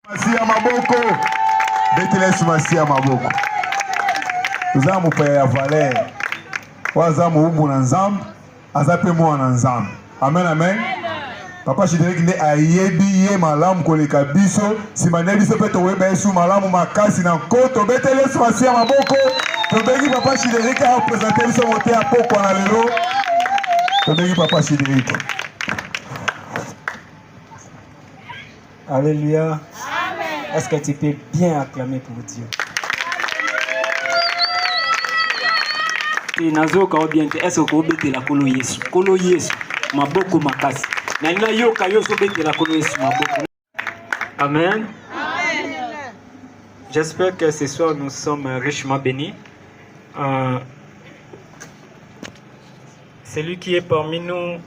Masia Maboko. Beteles Masia Maboko. Tuzamu pa ya Valère. Wazamu ubu na nzambe. Azape mwa na nzambe. Amen, amen. Papa Chideric ne ayebi ye malamu koleka biso. Simane biso pe toweba yesu malamu makasi na nkoto. Beteles Masia Maboko. Tobeki Papa Chideric a présenté biso moté à poko na lelo. Tobeki Papa Chideric. Alléluia. Amen. Est-ce que tu peux bien acclamer pour Dieu? Et nazo ka bien est-ce que obete la kolo Yesu? Kolo Yesu maboko makasi. Na ina yoka yoso bete la kolo Yesu maboko. Amen. Amen. J'espère que ce soir nous sommes richement bénis. Celui qui est parmi nous,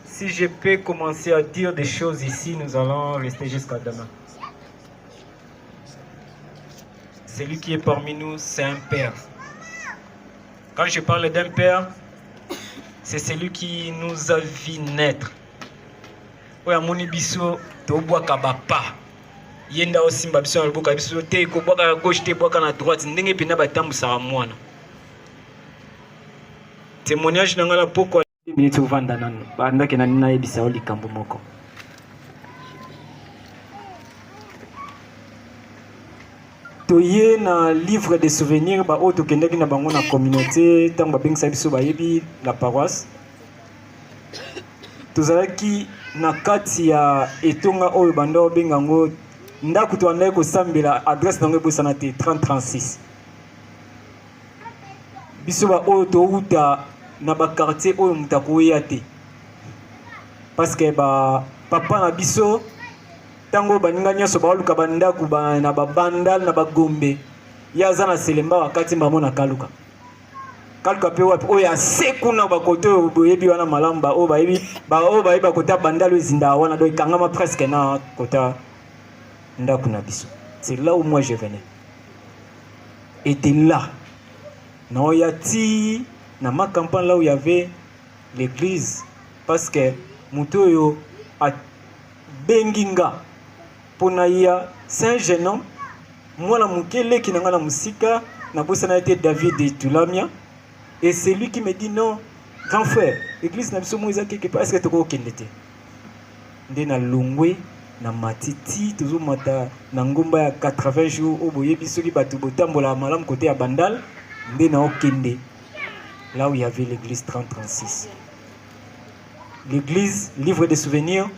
si je peux commencer à dire des choses ici, nous allons rester jusqu'à demain. Celui qui est parmi nous, c'est un père. Quand je parle d'un père, c'est celui qui nous a vu naître. Oya moni biso to bwaka bapa. Yenda osimba biso na boka biso te ko bwaka à gauche te bwaka na droite ndenge pina batambusa mwana. Témoignage na ngala poko minutes uvanda nano banda ke nani na yebisa oli kambo moko. Toye na livre de souvenirs ba oto kendaki na bango na communauté tant ba bengisa biso ba yebi la paroisse. Tozalaki na kati ya etonga oyo banda obengango ndako to andai ko sambela adresse nango ebosana te 3036. Biso ba oyo to uta na ba quartier oyo mutako ya te. Parce que ba papa na biso tango baninga nyoso ba luka banda ku ba na ba bandal na ba gombe ya zana selemba wakati mbamona kaluka pe wapi oya seku na ba koto boyebi wana malamba o ba yebi ba kota bandalo zinda wana do kangama presque na kota ndaku na biso. C'est là où moi je venais. Et de là na oyati na ma campagne là où il y avait l'église parce que mutoyo a benginga Ponaya, c'est un jeune homme. Moi, la moukele qui n'a pas la musique, n'a pas été David et Tulamia. Et c'est lui qui me dit non, grand frère, l'église n'a pas besoin quelque part. Est-ce que tu as aucun été? Ndena longwe, na matiti, toujours mata, na ngomba ya 80 jours, au boye bisoki batu botambola malam côté à Bandal, ndena okende. Là où il y avait l'église 3036. L'église, livre des souvenirs,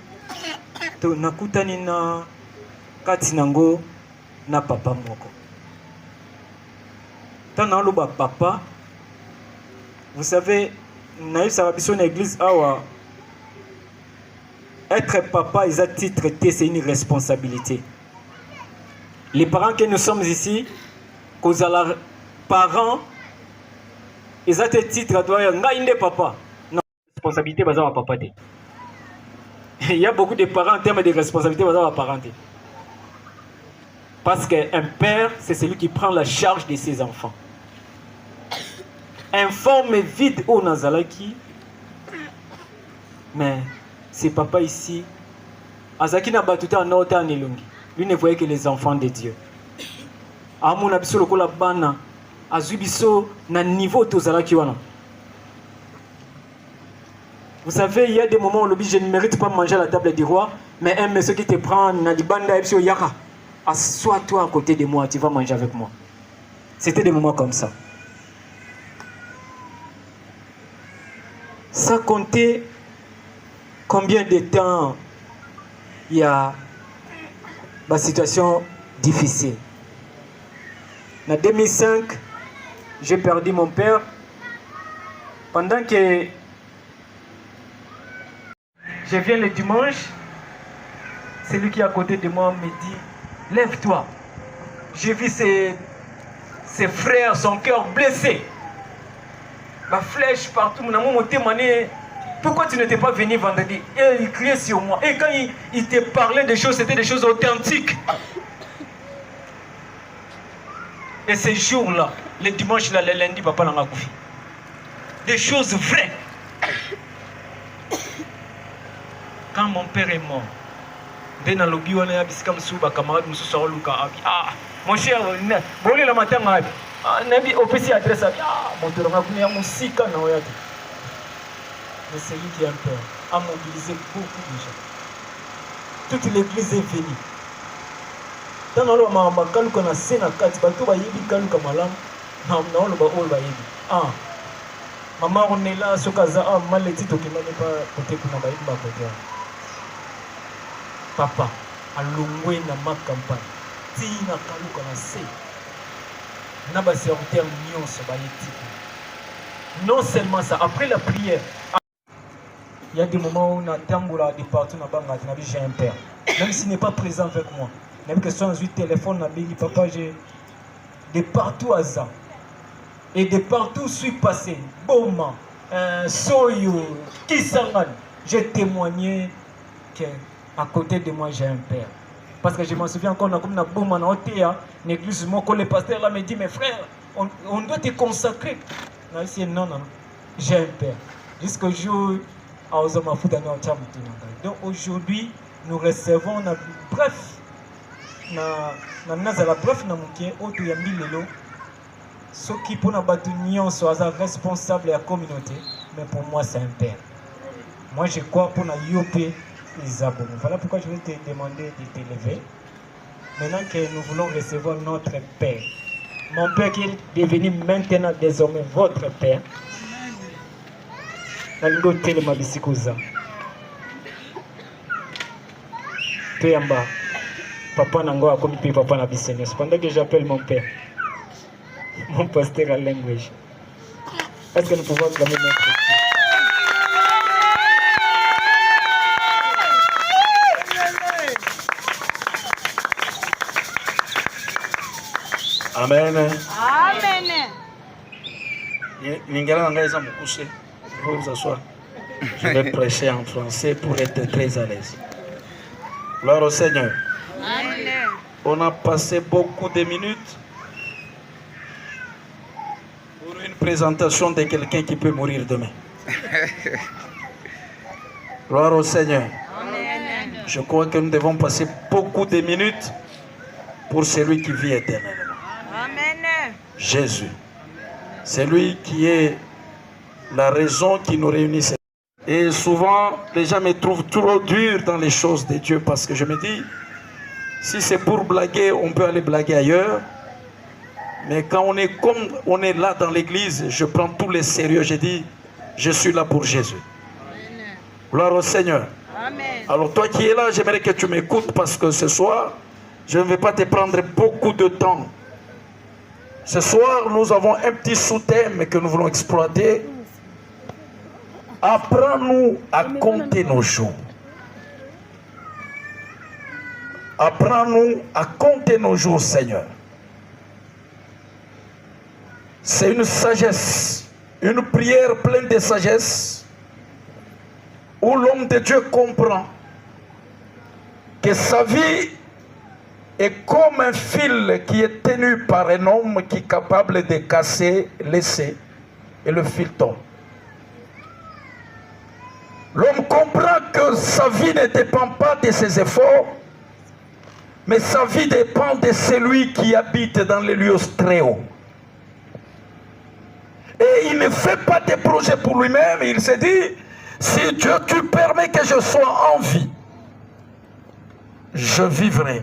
to nakutani na katinango na papa moko. Tana loba papa, vous savez, naïf sa mission à l'église awa. Être papa, ils ont titre T, c'est une responsabilité. Les parents que nous sommes ici, cause à la parents, ils ont titre à toi, ngaïnde papa. Non, responsabilité bazar à papa. Il y a beaucoup de parents en termes de responsabilité bazar à parenté. Parce qu'un père, c'est celui qui prend la charge de ses enfants. Informe vide au Nazalaki. Mais c'est papa ici. Azaki n'a pas tout en autant Nelungi. Lui ne voyait que les enfants de Dieu. Amoun abiso lokola bana. Azubiso na niveau tozalaki wana. Vous savez, il y a des moments où je ne mérite pas manger à la table du roi. Mais un monsieur qui te prend na libanda ebiso yaka. Assois-toi à côté de moi, tu vas manger avec moi. C'était des moments comme ça. Ça comptait combien de temps il y a une situation difficile. En 2005, j'ai perdu mon père. Pendant que je viens le dimanche, celui qui est à côté de moi me dit: lève-toi. J'ai vu ses frères, son cœur blessé. Ma flèche partout. Pourquoi tu n'étais pas venu vendredi? Et il criait sur moi. Et quand il te parlait des choses, c'était des choses authentiques. Et ces jours-là, le dimanche, là, le lundi, papa n'a pas couché. Des choses vraies. Quand mon père est mort, nde nalobi wana ya bisika mosusu bakamarade mosusu aoluka abi mon cher bolela matanga abi nayebi opesi adresse abi moto elonga kuna ya mosika na oya te. Mais c'est lui qui a peur a mobilisé beaucoup de gens. Toute l'église est venue. Tant que ma kaluka na sena kati bato ba yebi kaluka malam na lo ba ol ba yebi mama on est là sokaza maleti to kimane pa côté kuna ba yebi ba côté papa alongwe na ma campagne ti na kaluka na se na ba serviteur nyonso ba yeti. Non seulement ça, après la prière il y a des moments où on attend de partout dans banga j'ai un père même s'il n'est pas présent avec moi. Même que soit un téléphone, papa, j'ai de partout à ça. Et de partout, je suis passé. Boma, Soyo, Kisangan. J'ai témoigné qu'à côté de moi, j'ai un père. Parce que je m'en souviens encore, comme Boma, dans l'église, le pasteur là me dit, mes frères, on doit te consacrer. Non, j'ai un père. Jusqu'au jour où donc aujourd'hui, nous recevons, bref, bref na mukie oto ya milelo soki pona batu nyonso aza responsable ya communauté, mais pour moi c'est un père. Moi je crois pona yope Isabon. Voilà pourquoi je vais te demander de t'élever maintenant que nous voulons recevoir notre père, mon père qui est devenu maintenant désormais votre père. Nalingo telema bisikoza Toyamba papa nango a commis papa na bisenyo. Pendant que j'appelle mon père, mon pasteur à language. Est-ce que nous pouvons acclamer notre Dieu? Amen. Amen. Lingala nangaiza mukuse. Vous asseoir. Je vais prêcher en français pour être très à l'aise. Gloire au Seigneur. Amen. On a passé beaucoup de minutes pour une présentation de quelqu'un qui peut mourir demain. Gloire au Seigneur. Amen. Je crois que nous devons passer beaucoup de minutes pour celui qui vit éternellement. Amen. Jésus. C'est lui qui est la raison qui nous réunit. Et souvent, les gens me trouvent trop dur dans les choses de Dieu parce que je me dis, si c'est pour blaguer, on peut aller blaguer ailleurs. Mais quand on est comme on est là dans l'église, je prends tout le sérieux. Je dis, je suis là pour Jésus. Amen. Gloire au Seigneur. Amen. Alors toi qui es là, j'aimerais que tu m'écoutes parce que ce soir, je ne vais pas te prendre beaucoup de temps. Ce soir, nous avons un petit sous-thème que nous voulons exploiter. Apprends-nous à compter nos jours. Apprends-nous à compter nos jours, Seigneur. C'est une sagesse, une prière pleine de sagesse, où l'homme de Dieu comprend que sa vie est comme un fil qui est tenu par un homme qui est capable de casser, laisser, et le fil tombe. L'homme comprend que sa vie ne dépend pas de ses efforts, mais sa vie dépend de celui qui habite dans les lieux très hauts. Et il ne fait pas de projets pour lui-même, il se dit, si Dieu tu permets que je sois en vie, je vivrai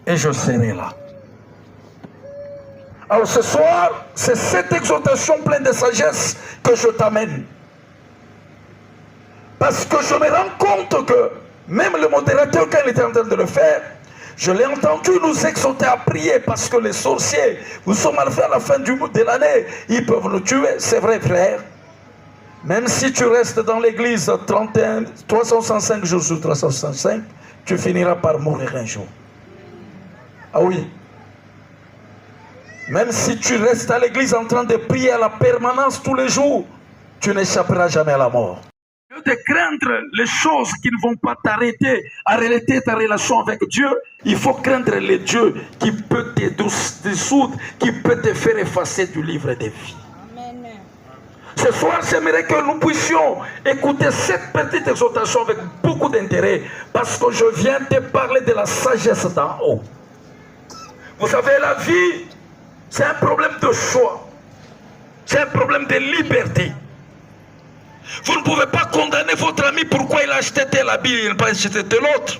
et je serai là. Alors ce soir, c'est cette exhortation pleine de sagesse que je t'amène. Parce que je me rends compte que même le modérateur, quand il était en train de le faire, je l'ai entendu nous exhorter à prier parce que les sorciers, nous sommes arrivés à la fin de l'année, ils peuvent nous tuer. C'est vrai, frère. Même si tu restes dans l'église 365 jours sur 365, tu finiras par mourir un jour. Ah oui. Même si tu restes à l'église en train de prier à la permanence tous les jours, tu n'échapperas jamais à la mort. De craindre les choses qui ne vont pas t'arrêter, arrêter ta relation avec Dieu, il faut craindre le Dieu qui peut te dissoudre, qui peut te faire effacer du livre des vies. Amen. Ce soir, j'aimerais que nous puissions écouter cette petite exhortation avec beaucoup d'intérêt, parce que je viens de parler de la sagesse d'en haut. Vous savez, la vie, c'est un problème de choix. C'est un problème de liberté. Vous ne pouvez pas condamner votre ami pourquoi il a acheté tel habit et il n'a pas acheté tel autre.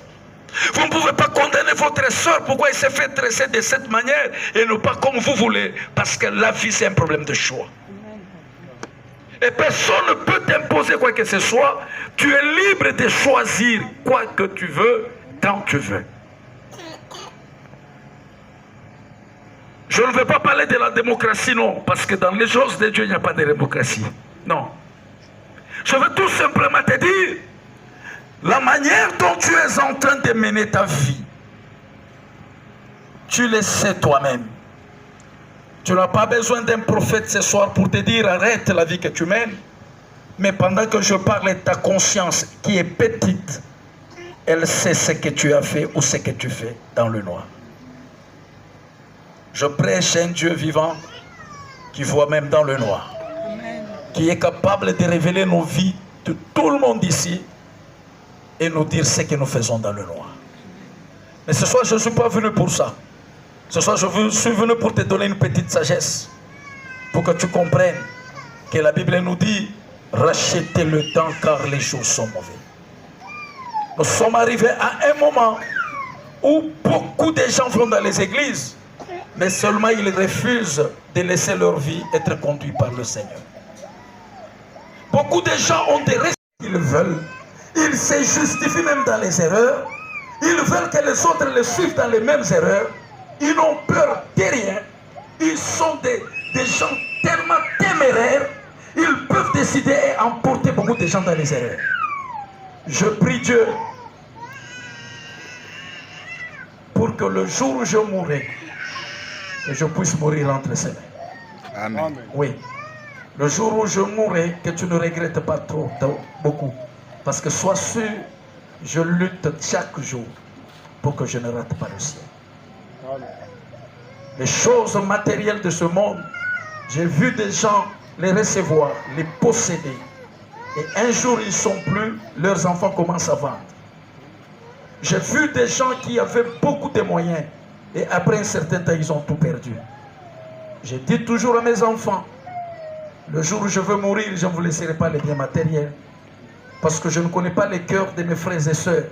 Vous ne pouvez pas condamner votre soeur pourquoi il s'est fait tresser de cette manière et non pas comme vous voulez. Parce que la vie, c'est un problème de choix. Et personne ne peut t'imposer quoi que ce soit. Tu es libre de choisir quoi que tu veux, quand tu veux. Je ne veux pas parler de la démocratie, non. Parce que dans les choses de Dieu, il n'y a pas de démocratie. Non. Je veux tout simplement te dire, la manière dont tu es en train de mener ta vie, tu le sais toi-même. Tu n'as pas besoin d'un prophète ce soir pour te dire arrête la vie que tu mènes. Mais pendant que je parle, ta conscience qui est petite, elle sait ce que tu as fait ou ce que tu fais dans le noir. Je prêche un Dieu vivant qui voit même dans le noir. Qui est capable de révéler nos vies de tout le monde ici et nous dire ce que nous faisons dans le noir. Mais ce soir, je ne suis pas venu pour ça. Ce soir, je suis venu pour te donner une petite sagesse, pour que tu comprennes que la Bible nous dit rachetez le temps car les jours sont mauvais. Nous sommes arrivés à un moment où beaucoup de gens vont dans les églises, mais seulement ils refusent de laisser leur vie être conduite par le Seigneur. Beaucoup de gens ont des raisons qu'ils veulent. Ils se justifient même dans les erreurs. Ils veulent que les autres les suivent dans les mêmes erreurs. Ils n'ont peur de rien. Ils sont des gens tellement téméraires. Ils peuvent décider et emporter beaucoup de gens dans les erreurs. Je prie Dieu pour que le jour où je mourrai, que je puisse mourir entre ses mains. Amen. Oui. Le jour où je mourrai, que tu ne regrettes pas trop, beaucoup. Parce que sois sûr, je lutte chaque jour pour que je ne rate pas le ciel. Les choses matérielles de ce monde, j'ai vu des gens les recevoir, les posséder. Et un jour, ils ne sont plus, leurs enfants commencent à vendre. J'ai vu des gens qui avaient beaucoup de moyens. Et après un certain temps, ils ont tout perdu. Je dis toujours à mes enfants, le jour où je veux mourir, je ne vous laisserai pas les biens matériels. Parce que je ne connais pas les cœurs de mes frères et sœurs.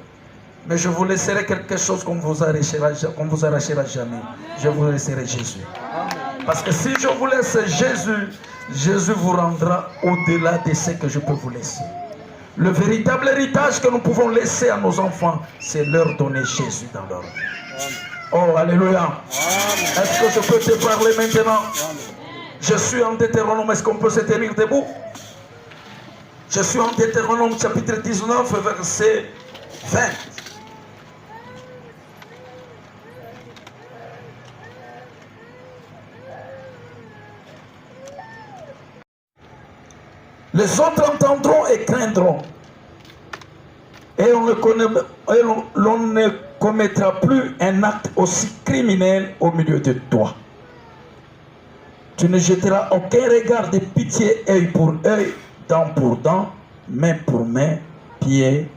Mais je vous laisserai quelque chose qu'on ne vous arrachera jamais. Je vous laisserai Jésus. Parce que si je vous laisse Jésus, Jésus vous rendra au-delà de ce que je peux vous laisser. Le véritable héritage que nous pouvons laisser à nos enfants, c'est leur donner Jésus dans leur vie. Oh, alléluia. Est-ce que je peux te parler maintenant? Je suis en Deutéronome, est-ce qu'on peut se tenir debout? Je suis en Deutéronome chapitre 19, verset 20. Les autres entendront et craindront. Et on ne commettra plus un acte aussi criminel au milieu de toi. Tu ne jetteras aucun regard de pitié, œil pour œil, dent pour dent, main pour main, pied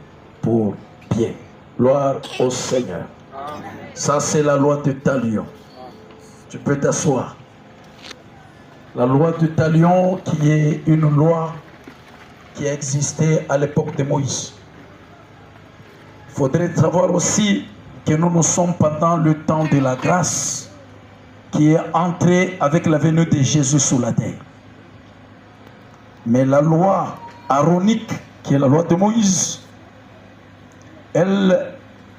pour pied. Gloire au Seigneur. Ça, c'est la loi de Talion. Tu peux t'asseoir. La loi de Talion, qui est une loi qui existait à l'époque de Moïse. Il faudrait savoir aussi que nous sommes pendant le temps de la grâce qui est entré avec la venue de Jésus sur la terre. Mais la loi aaronique, qui est la loi de Moïse, elle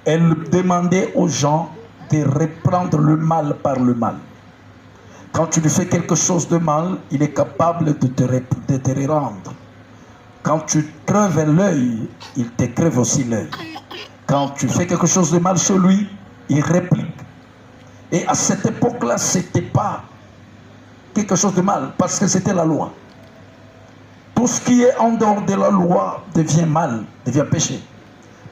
demandait aux gens de reprendre le mal par le mal. Quand tu lui fais quelque chose de mal, il est capable de te rendre. Quand tu crèves l'œil, il te crève aussi l'œil. Quand tu fais quelque chose de mal chez lui, il réplique. Et à cette époque-là, ce n'était pas quelque chose de mal, parce que c'était la loi. Tout ce qui est en dehors de la loi devient mal, devient péché.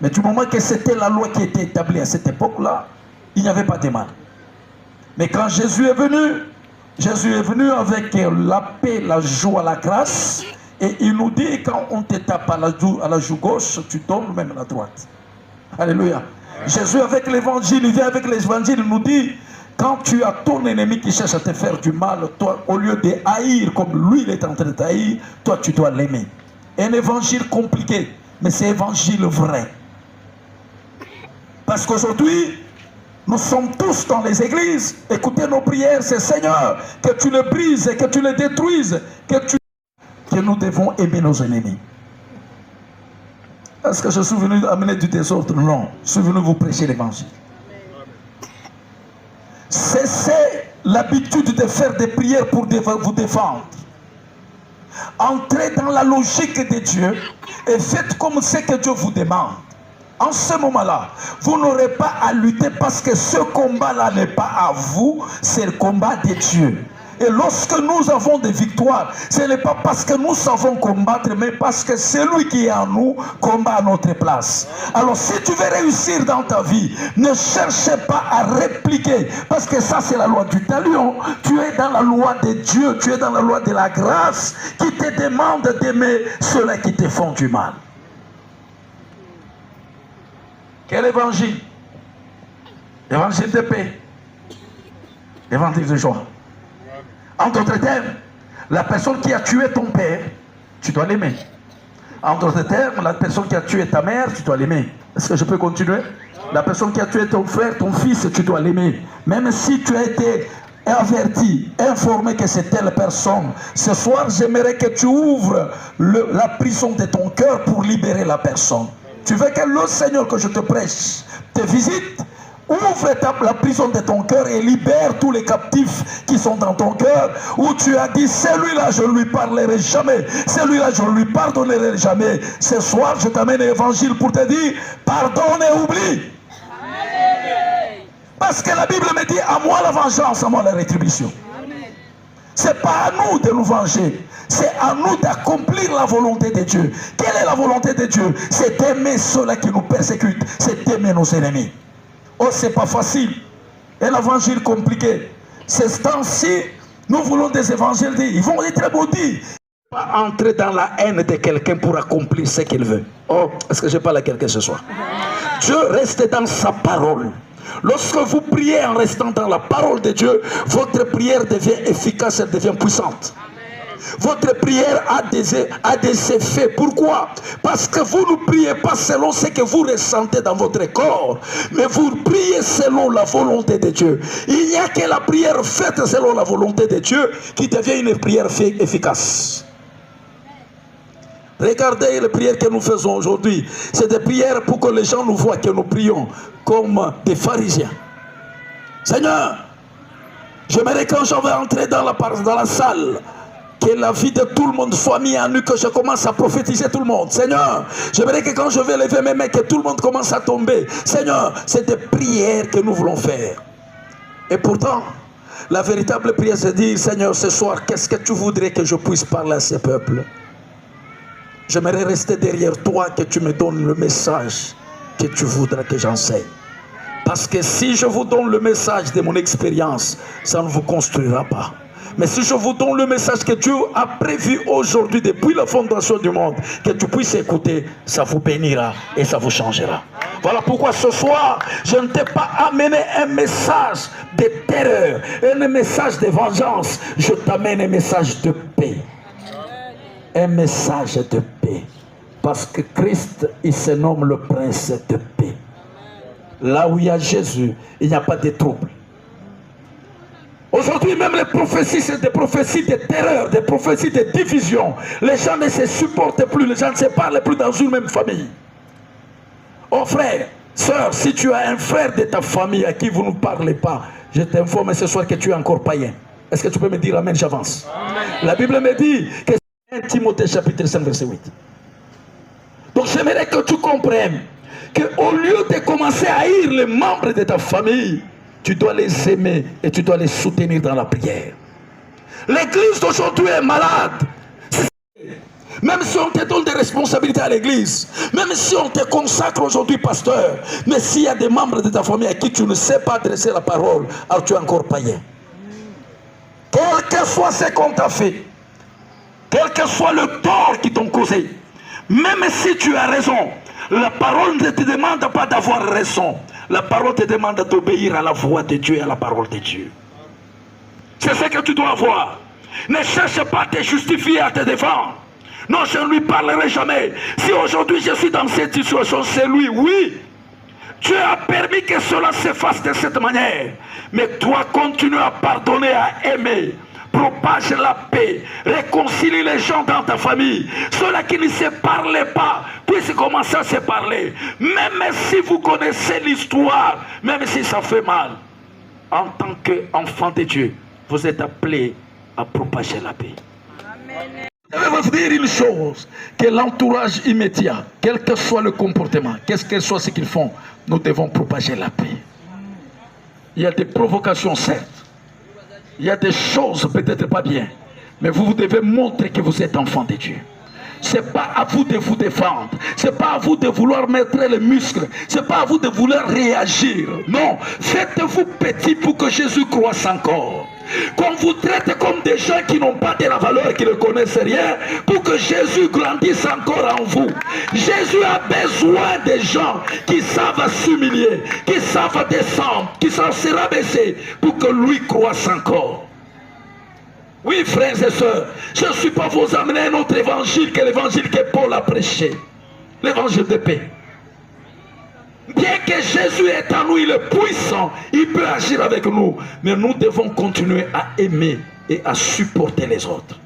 Mais du moment que c'était la loi qui était établie à cette époque-là, il n'y avait pas de mal. Mais quand Jésus est venu, Jésus est venu avec la paix, la joie, la grâce. Et il nous dit, quand on te tape à la joue gauche, tu donnes même la droite. Alléluia. Jésus avec l'évangile, il vient avec l'évangile, il nous dit, quand tu as ton ennemi qui cherche à te faire du mal, toi, au lieu de haïr comme lui il est en train de t'haïr, toi tu dois l'aimer. Un évangile compliqué, mais c'est un évangile vrai. Parce qu'aujourd'hui, nous sommes tous dans les églises. Écoutez nos prières, c'est Seigneur, que tu les brises et que tu les détruises, que nous devons aimer nos ennemis. Est-ce que je suis venu amener du désordre? Non, je suis venu vous prêcher l'évangile. Cessez l'habitude de faire des prières pour vous défendre. Entrez dans la logique de Dieu et faites comme ce que Dieu vous demande. En ce moment-là, vous n'aurez pas à lutter parce que ce combat-là n'est pas à vous, c'est le combat de Dieu. Et lorsque nous avons des victoires, ce n'est pas parce que nous savons combattre, mais parce que celui qui est en nous combat à notre place. Alors si tu veux réussir dans ta vie, ne cherchez pas à répliquer, parce que ça c'est la loi du talion. Tu es dans la loi de Dieu, tu es dans la loi de la grâce qui te demande d'aimer ceux-là qui te font du mal. Quel évangile? Évangile de paix, évangile de joie. En d'autres termes, la personne qui a tué ton père, tu dois l'aimer. En d'autres termes, la personne qui a tué ta mère, tu dois l'aimer. Est-ce que je peux continuer? La personne qui a tué ton frère, ton fils, tu dois l'aimer. Même si tu as été averti, informé que c'est telle personne, ce soir, j'aimerais que tu ouvres la prison de ton cœur pour libérer la personne. Tu veux que le Seigneur que je te prêche te visite? Ouvre la prison de ton cœur et libère tous les captifs qui sont dans ton cœur, où tu as dit, celui-là je ne lui parlerai jamais, celui-là je ne lui pardonnerai jamais. Ce soir je t'amène l'évangile pour te dire, pardonne et oublie. Parce que la Bible me dit, à moi la vengeance, à moi la rétribution. Ce n'est pas à nous de nous venger, c'est à nous d'accomplir la volonté de Dieu. Quelle est la volonté de Dieu? C'est d'aimer ceux-là qui nous persécutent, c'est d'aimer nos ennemis. Oh, c'est pas facile. Et l'évangile compliqué. C'est ce temps-ci, nous voulons des évangiles dits. Ils vont être maudits. Pas entrer dans la haine de quelqu'un pour accomplir ce qu'il veut. Oh, est-ce que je parle à quelqu'un ce soir? Dieu reste dans sa parole. Lorsque vous priez en restant dans la parole de Dieu, votre prière devient efficace, elle devient puissante. Votre prière a des effets. Pourquoi? Parce que vous ne priez pas selon ce que vous ressentez dans votre corps, mais vous priez selon la volonté de Dieu. Il n'y a que la prière faite selon la volonté de Dieu qui devient une prière efficace. Regardez les prières que nous faisons aujourd'hui. C'est des prières pour que les gens nous voient que nous prions comme des pharisiens. Seigneur, j'aimerais quand je vais entrer dans la salle, que la vie de tout le monde soit mise en nu, que je commence à prophétiser tout le monde. Seigneur, j'aimerais que quand je vais lever mes mains, que tout le monde commence à tomber. Seigneur, c'est des prières que nous voulons faire. Et pourtant, la véritable prière, c'est de dire, Seigneur, ce soir, qu'est-ce que tu voudrais que je puisse parler à ce peuple? J'aimerais rester derrière toi, que tu me donnes le message que tu voudrais que j'enseigne. Parce que si je vous donne le message de mon expérience, ça ne vous construira pas. Mais si je vous donne le message que Dieu a prévu aujourd'hui, depuis la fondation du monde, que tu puisses écouter, ça vous bénira et ça vous changera. Voilà pourquoi ce soir, je ne t'ai pas amené un message de terreur, un message de vengeance. Je t'amène un message de paix. Un message de paix. Parce que Christ, il se nomme le prince de paix. Là où il y a Jésus, il n'y a pas de trouble. Aujourd'hui, même les prophéties, c'est des prophéties de terreur, des prophéties de division. Les gens ne se supportent plus, les gens ne se parlent plus dans une même famille. Oh frère, sœur, si tu as un frère de ta famille à qui vous ne parlez pas, je t'informe ce soir que tu es encore païen. Est-ce que tu peux me dire amen, j'avance? La Bible me dit que c'est 1 Timothée chapitre 5 verset 8. Donc j'aimerais que tu comprennes qu'au lieu de commencer à haïr les membres de ta famille, tu dois les aimer et tu dois les soutenir dans la prière. L'église d'aujourd'hui est malade. Même si on te donne des responsabilités à l'église, même si on te consacre aujourd'hui pasteur, mais s'il y a des membres de ta famille à qui tu ne sais pas adresser la parole, alors tu es encore païen. Quelle que soit ce qu'on t'a fait, quel que soit le tort qu'ils t'ont causé, même si tu as raison, la parole ne te demande pas d'avoir raison. La parole te demande d'obéir à la voix de Dieu et à la parole de Dieu. C'est ce que tu dois avoir. Ne cherche pas à te justifier, à te défendre. Non, je ne lui parlerai jamais. Si aujourd'hui je suis dans cette situation, c'est lui, oui. Dieu a permis que cela se fasse de cette manière. Mais toi, continue à pardonner, à aimer. Propage la paix. Réconcilie les gens dans ta famille. Ceux-là qui ne se parlaient pas puissent commencer à se parler. Même si vous connaissez l'histoire, même si ça fait mal, en tant qu'enfant de Dieu, vous êtes appelés à propager la paix. Amen. Je vais vous dire une chose, que l'entourage immédiat, quel que soit le comportement, qu'est-ce que soit ce qu'ils font, nous devons propager la paix. Il y a des provocations, certes. Il y a des choses peut-être pas bien. Mais vous devez montrer que vous êtes enfant de Dieu. Ce n'est pas à vous de vous défendre. Ce n'est pas à vous de vouloir mettre les muscles. Ce n'est pas à vous de vouloir réagir. Non, faites-vous petit pour que Jésus croisse encore. Qu'on vous traite comme des gens qui n'ont pas de la valeur, qui ne connaissent rien, pour que Jésus grandisse encore en vous. Jésus a besoin des gens qui savent s'humilier, qui savent descendre, qui savent se rabaisser, pour que lui croisse encore. Oui, frères et sœurs, je ne suis pas vous amener un autre évangile que l'évangile que Paul a prêché. L'évangile de paix. Bien que Jésus est en nous, il est puissant, il peut agir avec nous. Mais nous devons continuer à aimer et à supporter les autres.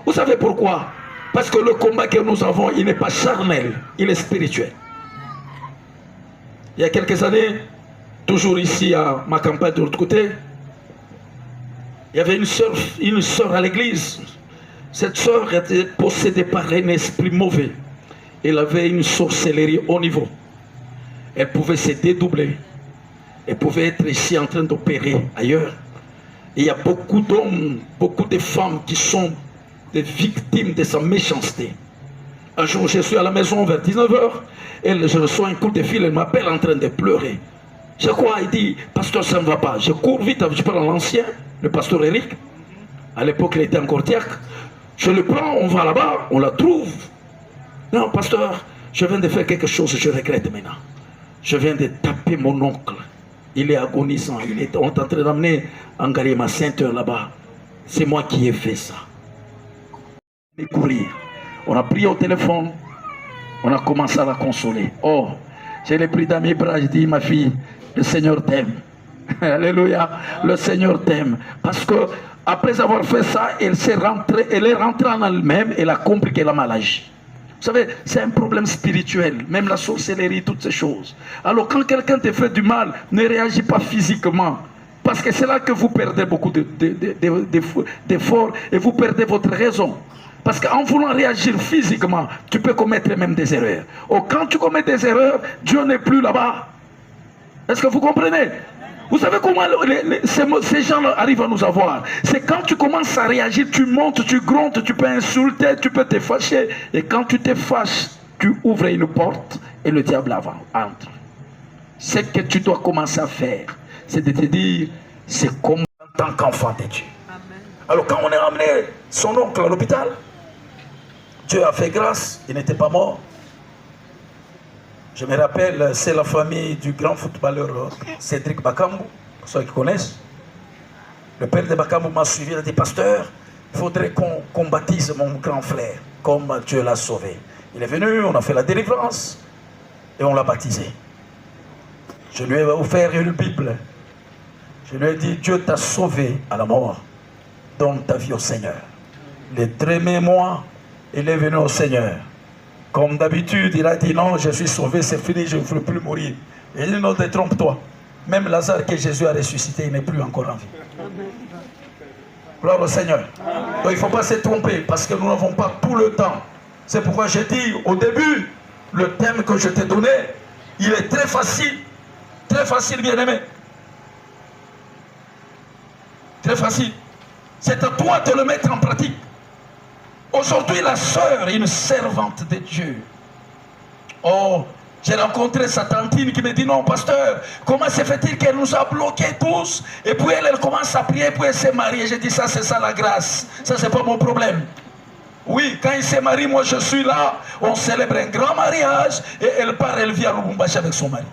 Vous savez pourquoi? Parce que le combat que nous avons, il n'est pas charnel, il est spirituel. Il y a quelques années, toujours ici à ma campagne de l'autre côté, il y avait une sœur à l'église. Cette sœur était possédée par un esprit mauvais. Elle avait une sorcellerie au niveau. Elle pouvait se dédoubler. Elle pouvait être ici en train d'opérer ailleurs. Et il y a beaucoup d'hommes, beaucoup de femmes qui sont des victimes de sa méchanceté. Un jour, je suis à la maison vers 19h. Je reçois un coup de fil. Elle m'appelle en train de pleurer. Je crois, il dit, pasteur, ça ne va pas. Je cours vite, je parle à l'ancien, le pasteur Eric. À l'époque, il était encore diacre. Je le prends, on va là-bas, on la trouve. Non, pasteur, je viens de faire quelque chose, je regrette maintenant. Je viens de taper mon oncle. Il est agonisant. On est en train d'amener ma ceinture là-bas. C'est moi qui ai fait ça. Et courir. On a pris au téléphone. On a commencé à la consoler. Oh, je l'ai pris dans mes bras. Je dis, ma fille, le Seigneur t'aime. Alléluia. Le Seigneur t'aime. Parce que après avoir fait ça, elle est rentrée en elle-même. Elle a compris qu'elle a mal agi. Vous savez, c'est un problème spirituel, même la sorcellerie, toutes ces choses. Alors quand quelqu'un te fait du mal, ne réagis pas physiquement. Parce que c'est là que vous perdez beaucoup d'efforts et vous perdez votre raison. Parce qu'en voulant réagir physiquement, tu peux commettre même des erreurs. Or, quand tu commets des erreurs, Dieu n'est plus là-bas. Est-ce que vous comprenez? Vous savez comment ces gens arrivent à nous avoir? C'est quand tu commences à réagir, tu montes, tu grondes, tu peux insulter, tu peux te fâcher. Et quand tu te fâches, tu ouvres une porte et le diable entre. Ce que tu dois commencer à faire, c'est de te dire, c'est comme en tant qu'enfant de Dieu. Amen. Alors quand on a ramené son oncle à l'hôpital, Dieu a fait grâce, il n'était pas mort. Je me rappelle, c'est la famille du grand footballeur Cédric Bakambu, pour ceux qui connaissent. Le père de Bakambu m'a suivi, il a dit, pasteur, il faudrait qu'on baptise mon grand frère, comme Dieu l'a sauvé. Il est venu, on a fait la délivrance, et on l'a baptisé. Je lui ai offert une Bible. Je lui ai dit, Dieu t'a sauvé à la mort, donne ta vie au Seigneur. Les 3 mois, il est venu au Seigneur. Comme d'habitude, il a dit non, je suis sauvé, c'est fini, je ne veux plus mourir. Et il dit non, détrompe-toi. Même Lazare que Jésus a ressuscité, il n'est plus encore en vie. Gloire au Seigneur. Donc il ne faut pas se tromper parce que nous n'avons pas tout le temps. C'est pourquoi j'ai dit au début, le thème que je t'ai donné, il est très facile bien aimé. Très facile. C'est à toi de le mettre en pratique. Aujourd'hui, la sœur est une servante de Dieu. Oh, J'ai rencontré sa tantine qui me dit non, pasteur, comment se fait-il qu'elle nous a bloqués tous? Et puis elle commence à prier, puis elle s'est mariée. J'ai dit ça, c'est ça la grâce. Ça, c'est pas mon problème. Oui, quand il s'est marié, moi je suis là. On célèbre un grand mariage et elle part, elle vit à Lubumbashi avec son mari.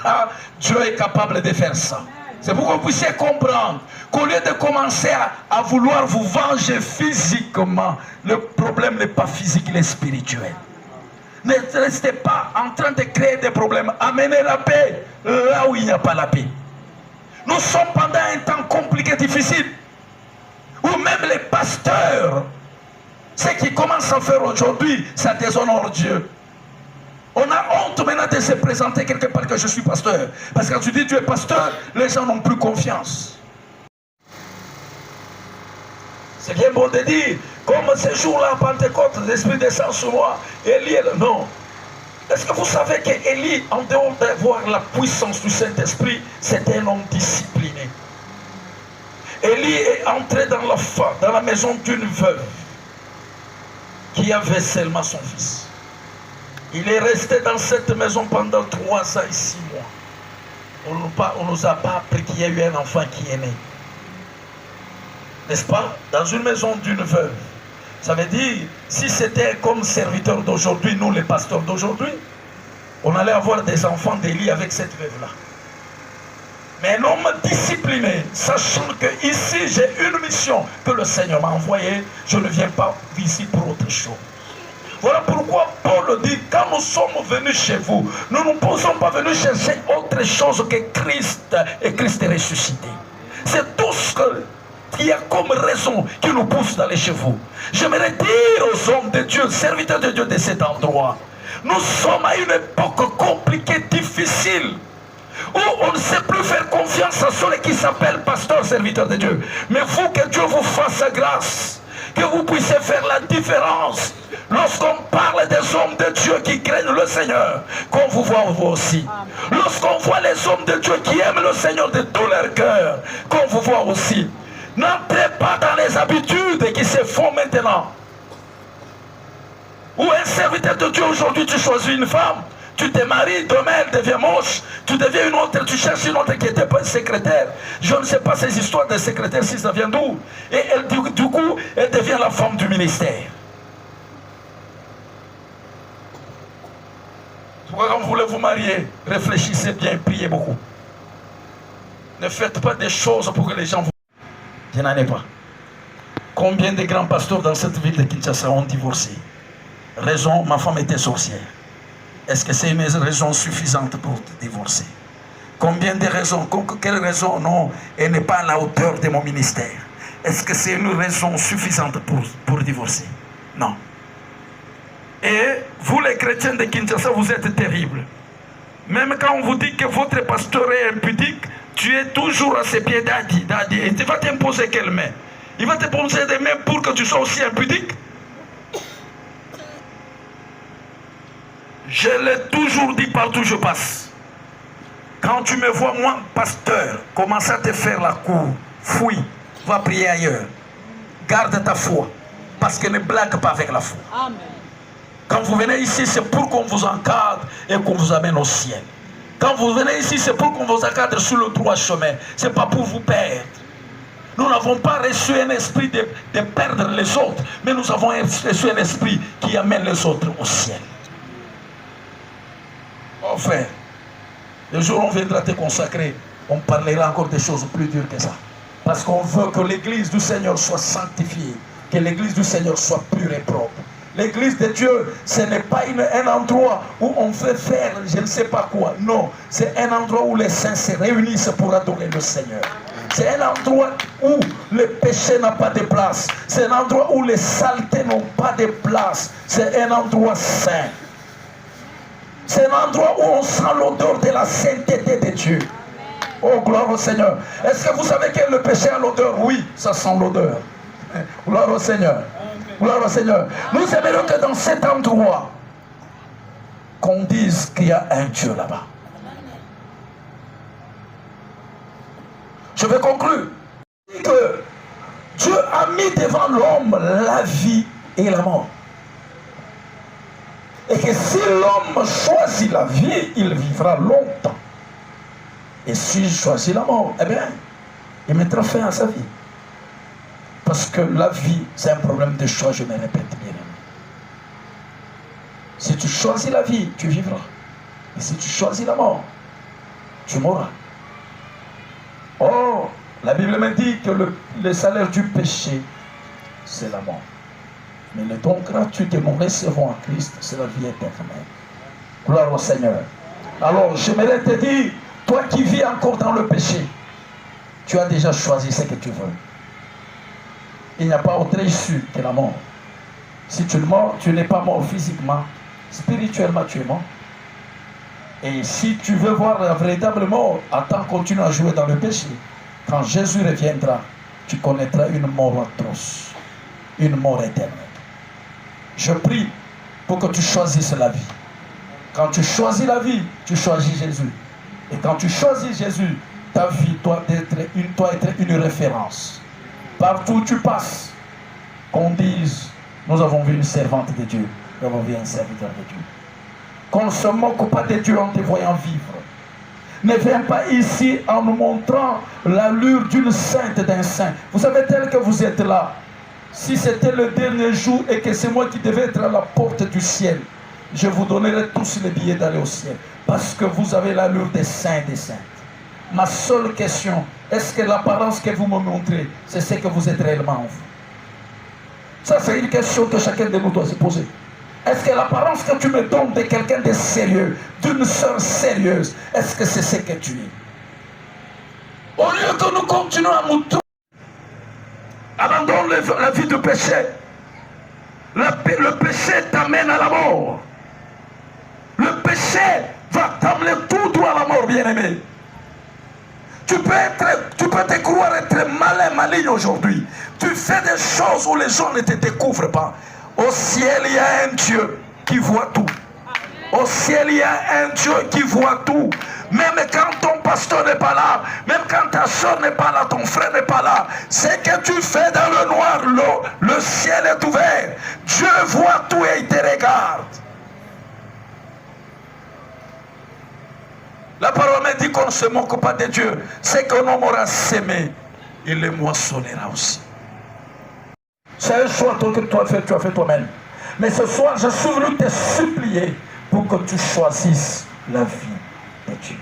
Ah, Dieu est capable de faire ça. C'est pour que vous puissiez comprendre qu'au lieu de commencer à vouloir vous venger physiquement, le problème n'est pas physique, il est spirituel. Ne restez pas en train de créer des problèmes. Amenez la paix là où il n'y a pas la paix. Nous sommes pendant un temps compliqué, difficile, où même les pasteurs, ce qu'ils commencent à faire aujourd'hui, ça déshonore Dieu. On a honte maintenant de se présenter quelque part que je suis pasteur. Parce que quand tu dis tu es pasteur, les gens n'ont plus confiance. C'est bien bon de dire, comme ce jour-là, Pentecôte, l'Esprit descend sur moi. Élie, non. Est-ce que vous savez qu'Élie, en dehors d'avoir la puissance du Saint-Esprit, c'était un homme discipliné. Élie est entré dans la maison d'une veuve qui avait seulement son fils. Il est resté dans cette maison pendant 3 ans et 6 mois. On ne nous a pas appris qu'il y a eu un enfant qui est né. N'est-ce pas? Dans une maison d'une veuve. Ça veut dire, si c'était comme serviteur d'aujourd'hui, nous les pasteurs d'aujourd'hui, on allait avoir des enfants d'Élie avec cette veuve-là. Mais un homme discipliné, sachant que ici j'ai une mission que le Seigneur m'a envoyée, je ne viens pas ici pour autre chose. Voilà pourquoi Paul dit, quand nous sommes venus chez vous, nous ne sommes pas venus chercher autre chose que Christ et Christ est ressuscité. C'est tout ce qu'il y a comme raison qui nous pousse d'aller chez vous. J'aimerais dire aux hommes de Dieu, serviteurs de Dieu de cet endroit, nous sommes à une époque compliquée, difficile, où on ne sait plus faire confiance à celui qui s'appelle pasteur, serviteur de Dieu. Mais vous, que Dieu vous fasse grâce, que vous puissiez faire la différence. Lorsqu'on parle des hommes de Dieu qui craignent le Seigneur, qu'on vous voit vous aussi. Lorsqu'on voit les hommes de Dieu qui aiment le Seigneur de tout leur cœur, qu'on vous voit aussi. N'entrez pas dans les habitudes qui se font maintenant. Ou un serviteur de Dieu aujourd'hui, tu choisis une femme, tu te maries, demain elle devient moche, tu deviens une autre, tu cherches une autre qui n'était pas une secrétaire. Je ne sais pas ces histoires de secrétaire, si ça vient d'où. Et elle, du coup, elle devient la femme du ministère. Quand vous voulez vous marier, réfléchissez bien, priez beaucoup. Ne faites pas des choses pour que les gens vous... Je n'en ai pas. Combien de grands pasteurs dans cette ville de Kinshasa ont divorcé? Raison, ma femme était sorcière. Est-ce que c'est une raison suffisante pour divorcer? Combien de raisons? Quelle raison? Non, elle n'est pas à la hauteur de mon ministère. Est-ce que c'est une raison suffisante pour divorcer? Non. Et vous les chrétiens de Kinshasa, vous êtes terribles. Même quand on vous dit que votre pasteur est impudique, tu es toujours à ses pieds d'Adi. Et il va t'imposer quelle main? Il va te poser des mains pour que tu sois aussi impudique? Je l'ai toujours dit partout où je passe. Quand tu me vois, moi, pasteur, commence à te faire la cour. Fouille, va prier ailleurs. Garde ta foi. Parce que ne blague pas avec la foi. Amen. Quand vous venez ici, c'est pour qu'on vous encadre et qu'on vous amène au ciel. Quand vous venez ici, c'est pour qu'on vous encadre sur le droit chemin. Ce n'est pas pour vous perdre. Nous n'avons pas reçu un esprit de perdre les autres, mais nous avons reçu un esprit qui amène les autres au ciel. Enfin, le jour où on viendra te consacrer, on parlera encore des choses plus dures que ça. Parce qu'on veut que l'église du Seigneur soit sanctifiée, que l'église du Seigneur soit pure et propre. L'église de Dieu, ce n'est pas un endroit où on fait faire je ne sais pas quoi. Non, c'est un endroit où les saints se réunissent pour adorer le Seigneur. C'est un endroit où le péché n'a pas de place. C'est un endroit où les saletés n'ont pas de place. C'est un endroit saint. C'est un endroit où on sent l'odeur de la sainteté de Dieu. Oh, gloire au Seigneur. Est-ce que vous savez que le péché a l'odeur? Oui, ça sent l'odeur. Gloire au Seigneur. Gloire au Seigneur. Nous aimerions que dans cet endroit, qu'on dise qu'il y a un Dieu là-bas. Je vais conclure. Que Dieu a mis devant l'homme la vie et la mort. Et que si l'homme choisit la vie, il vivra longtemps. Et s'il choisit la mort, eh bien, il mettra fin à sa vie. Parce que la vie, c'est un problème de choix, je me répète bien. Si tu choisis la vie, tu vivras. Et si tu choisis la mort, tu mourras. Or, la Bible me dit que le salaire du péché, c'est la mort. Mais le don gratuit que nous recevons en Christ, c'est la vie éternelle. Gloire au Seigneur. Alors, j'aimerais te dire, toi qui vis encore dans le péché, tu as déjà choisi ce que tu veux. Il n'y a pas autre issue que la mort. Si tu es mort, tu n'es pas mort physiquement, spirituellement tu es mort. Et si tu veux voir la véritable mort, attends, continue à jouer dans le péché. Quand Jésus reviendra, tu connaîtras une mort atroce, une mort éternelle. Je prie pour que tu choisisses la vie. Quand tu choisis la vie, tu choisis Jésus. Et quand tu choisis Jésus, ta vie doit être une référence. Partout où tu passes, qu'on dise, nous avons vu une servante de Dieu, nous avons vu un serviteur de Dieu. Qu'on ne se moque pas de Dieu en te voyant vivre. Ne viens pas ici en nous montrant l'allure d'une sainte, d'un saint. Vous savez, tel que vous êtes là, si c'était le dernier jour et que c'est moi qui devais être à la porte du ciel, je vous donnerai tous les billets d'aller au ciel. Parce que vous avez l'allure des saints et des saintes. Ma seule question, est-ce que l'apparence que vous me montrez, c'est ce que vous êtes réellement en vous? Ça, c'est une question que chacun de nous doit se poser. Est-ce que l'apparence que tu me donnes de quelqu'un de sérieux, d'une sœur sérieuse, est-ce que c'est ce que tu es? Au lieu que nous continuons à nous tourner, abandonne la vie de péché. Le péché t'amène à la mort. Le péché va t'amener tout droit à la mort, bien-aimé. Tu peux te croire être maligne aujourd'hui. Tu fais des choses où les gens ne te découvrent pas. Au ciel, il y a un Dieu qui voit tout. Au ciel, il y a un Dieu qui voit tout. Même quand ton pasteur n'est pas là, même quand ta soeur n'est pas là, ton frère n'est pas là, ce que tu fais dans le noir, le ciel est ouvert. Dieu voit tout et il te regarde. La parole me dit qu'on ne se moque pas de Dieu. C'est qu'un homme aura sémé, il le moissonnera aussi. C'est un choix que tu as fait toi-même. Mais ce soir, je suis venu te supplier pour que tu choisisses la vie de Dieu.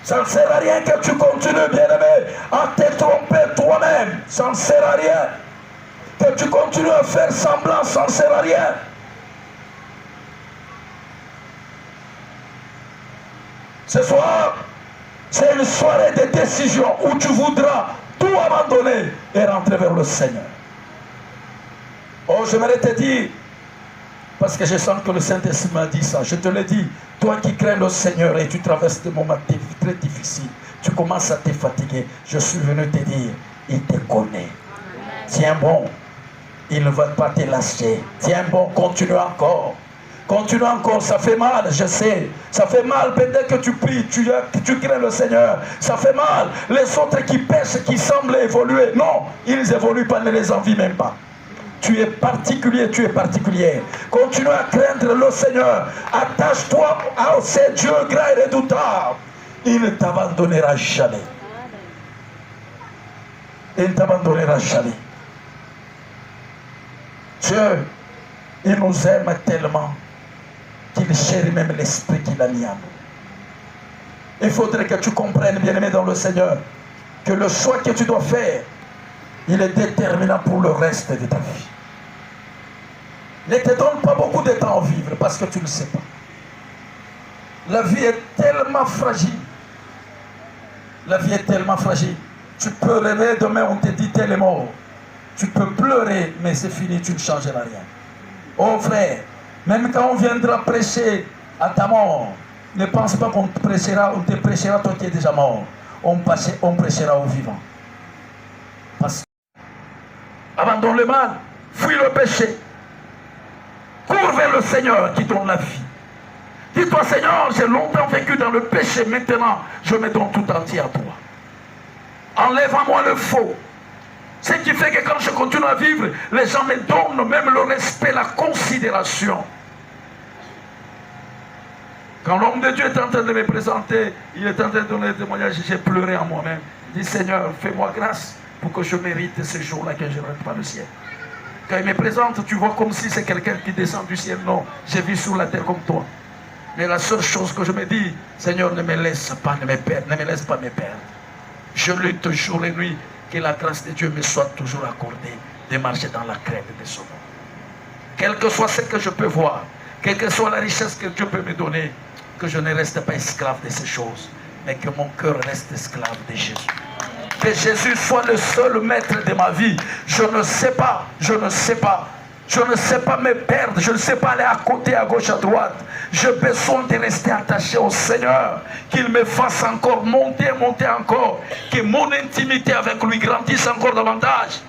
Ça ne sert à rien que tu continues, bien-aimé, à te tromper toi-même. Ça ne sert à rien. Que tu continues à faire semblant, ça ne sert à rien. Ce soir, c'est une soirée de décision où tu voudras tout abandonner et rentrer vers le Seigneur. Oh, j'aimerais te dire, parce que je sens que le Saint-Esprit m'a dit ça, je te le dis, toi qui crains le Seigneur et tu traverses des moments très difficiles, tu commences à te fatiguer, je suis venu te dire, il te connaît. Tiens bon, il ne va pas te lâcher. Tiens bon, continue encore. Continue encore, ça fait mal, je sais. Ça fait mal, peut-être que tu pries, tu crains le Seigneur. Ça fait mal. Les autres qui pêchent, qui semblent évoluer. Non, ils n'évoluent pas, ne les envie même pas. Tu es particulier, tu es particulière. Continue à craindre le Seigneur. Attache-toi à ce Dieu grand et redoutable. Il ne t'abandonnera jamais. Il ne t'abandonnera jamais. Dieu, il nous aime tellement qu'il chérit même l'esprit qu'il a mis en nous. Il faudrait que tu comprennes, bien-aimé dans le Seigneur, que le choix que tu dois faire, il est déterminant pour le reste de ta vie. Ne te donne pas beaucoup de temps à vivre parce que tu ne le sais pas. La vie est tellement fragile. La vie est tellement fragile. Tu peux rêver demain, on te dit tel est mort. Tu peux pleurer, mais c'est fini, tu ne changeras rien. Oh frère, même quand on viendra prêcher à ta mort, ne pense pas qu'on te prêchera toi qui es déjà mort. On prêchera aux vivants. Abandonne le mal, fuis le péché. Cours vers le Seigneur qui donne la vie. Dis-toi, Seigneur, j'ai longtemps vécu dans le péché, maintenant je me donne tout entier à toi. Enlève à moi le faux. Ce qui fait que quand je continue à vivre, les gens me donnent même le respect, la considération. Quand l'homme de Dieu est en train de me présenter, il est en train de donner des témoignages, j'ai pleuré en moi-même. Je dis, Seigneur, fais-moi grâce pour que je mérite ce jour-là que je ne rentre pas le ciel. Quand il me présente, tu vois comme si c'est quelqu'un qui descend du ciel. Non, je vis sur la terre comme toi. Mais la seule chose que je me dis, Seigneur, ne me laisse pas me perdre, ne me laisse pas me perdre. Je lutte jour et nuit, que la grâce de Dieu me soit toujours accordée de marcher dans la crainte de son nom. Quel que soit ce que je peux voir, quelle que soit la richesse que Dieu peut me donner, que je ne reste pas esclave de ces choses, mais que mon cœur reste esclave de Jésus. Que Jésus soit le seul maître de ma vie. Je ne sais pas me perdre, je ne sais pas aller à côté, à gauche, à droite. J'ai besoin de rester attaché au Seigneur, qu'il me fasse encore monter encore, que mon intimité avec lui grandisse encore davantage.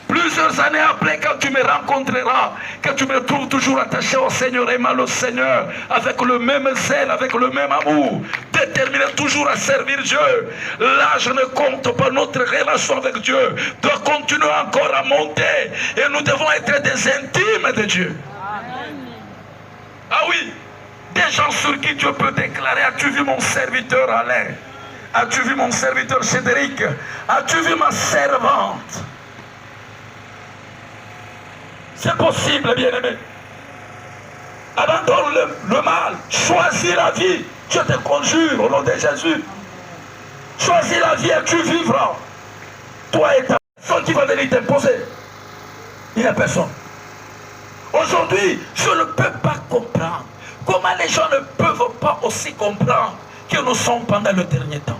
Plusieurs années après, quand tu me rencontreras, que tu me trouves toujours attaché au Seigneur, aimant le Seigneur, avec le même zèle, avec le même amour, déterminé toujours à servir Dieu. Là, je ne compte pas, notre relation avec Dieu doit continuer encore à monter. Et nous devons être des intimes de Dieu. Ah oui, des gens sur qui Dieu peut déclarer, as-tu vu mon serviteur Alain? As-tu vu mon serviteur Cédric? As-tu vu ma servante? C'est possible, bien-aimé. Abandonne le mal. Choisis la vie. Je te conjure au nom de Jésus. Choisis la vie et tu vivras. Toi et ta personne qui va venir t'imposer. Il n'y a personne. Aujourd'hui, je ne peux pas comprendre comment les gens ne peuvent pas aussi comprendre que nous sommes pendant le dernier temps.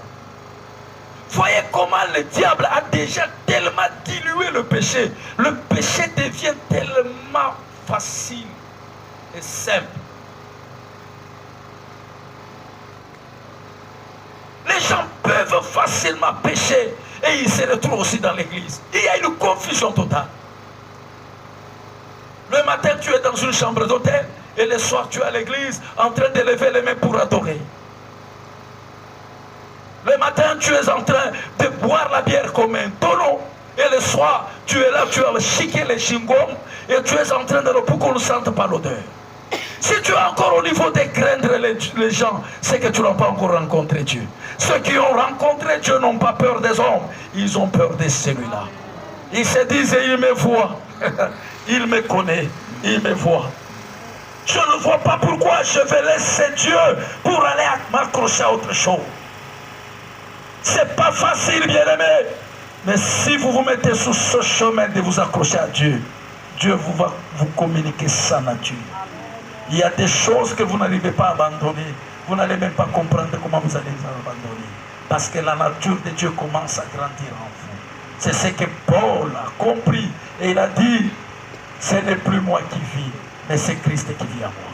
Voyez comment le diable a déjà tellement dilué le péché. Le péché devient tellement facile et simple. Les gens peuvent facilement pécher et ils se retrouvent aussi dans l'église. Il y a une confusion totale. Le matin, tu es dans une chambre d'hôtel et le soir, tu es à l'église en train de lever les mains pour adorer. Le matin, tu es en train de boire la bière comme un tonneau. Et le soir, tu es là, tu as chiqué les chingons. Et tu es en train de pour qu'on ne sente pas l'odeur. Si tu es encore au niveau de craindre les gens, c'est que tu n'as pas encore rencontré Dieu. Ceux qui ont rencontré Dieu n'ont pas peur des hommes. Ils ont peur de celui-là. Ils se disent, il me voit. Il me connaît. Il me voit. Je ne vois pas pourquoi je vais laisser Dieu pour aller m'accrocher à autre chose. C'est pas facile, bien-aimé. Mais si vous vous mettez sur ce chemin de vous accrocher à Dieu, Dieu va vous communiquer sa nature. Il y a des choses que vous n'arrivez pas à abandonner. Vous n'allez même pas comprendre comment vous allez les abandonner. Parce que la nature de Dieu commence à grandir en vous. C'est ce que Paul a compris. Et il a dit, ce n'est plus moi qui vis, mais c'est Christ qui vit en moi.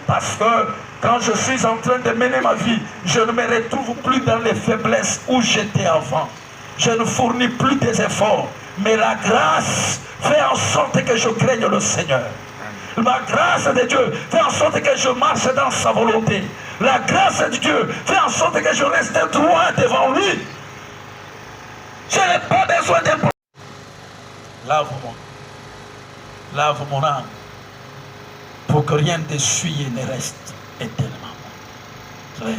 Parce que quand je suis en train de mener ma vie, je ne me retrouve plus dans les faiblesses où j'étais avant. Je ne fournis plus des efforts. Mais la grâce fait en sorte que je craigne le Seigneur. La grâce de Dieu fait en sorte que je marche dans sa volonté. La grâce de Dieu fait en sorte que je reste droit devant lui. Je n'ai pas besoin de... Lave-moi. Lave mon âme. Pour que rien de souillé ne reste éternellement. Vous savez,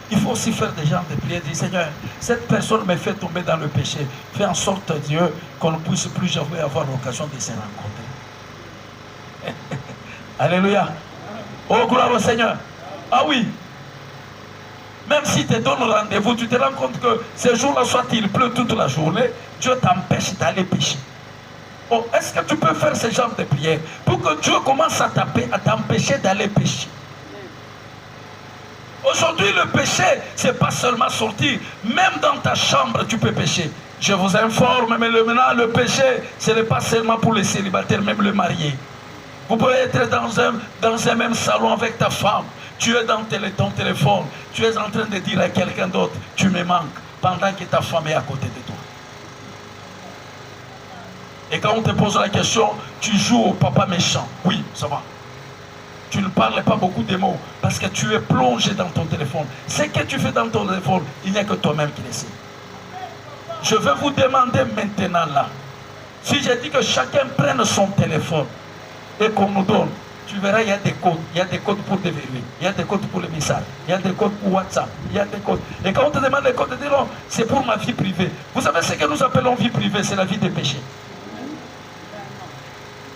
il faut aussi faire des gens de prière, dire Seigneur, cette personne me fait tomber dans le péché. Fais en sorte, Dieu, qu'on ne puisse plus jamais avoir l'occasion de se rencontrer. Alléluia. Oh, gloire au Seigneur. Ah oui. Même si tu te donnes rendez-vous, tu te rends compte que ce jour-là, soit il pleut toute la journée, Dieu t'empêche d'aller pécher. Oh, est-ce que tu peux faire ce genre de prière pour que Dieu commence à t'empêcher d'aller pécher? Aujourd'hui, le péché, ce n'est pas seulement sortir. Même dans ta chambre, tu peux pécher. Je vous informe, mais maintenant, le péché, ce n'est pas seulement pour les célibataires, même les mariés. Vous pouvez être dans un même salon avec ta femme. Tu es dans ton téléphone. Tu es en train de dire à quelqu'un d'autre, tu me manques, pendant que ta femme est à côté de toi. Et quand on te pose la question, tu joues au papa méchant. Oui, ça va. Tu ne parles pas beaucoup de mots parce que tu es plongé dans ton téléphone. Ce que tu fais dans ton téléphone, il n'y a que toi-même qui le sais. Je vais vous demander maintenant là, si je dis que chacun prenne son téléphone et qu'on nous donne, tu verras, il y a des codes. Il y a des codes pour déverrouiller, il y a des codes pour les messages, il y a des codes pour WhatsApp, il y a des codes. Et quand on te demande les codes, tu dis non, c'est pour ma vie privée. Vous savez ce que nous appelons vie privée, c'est la vie des péchés.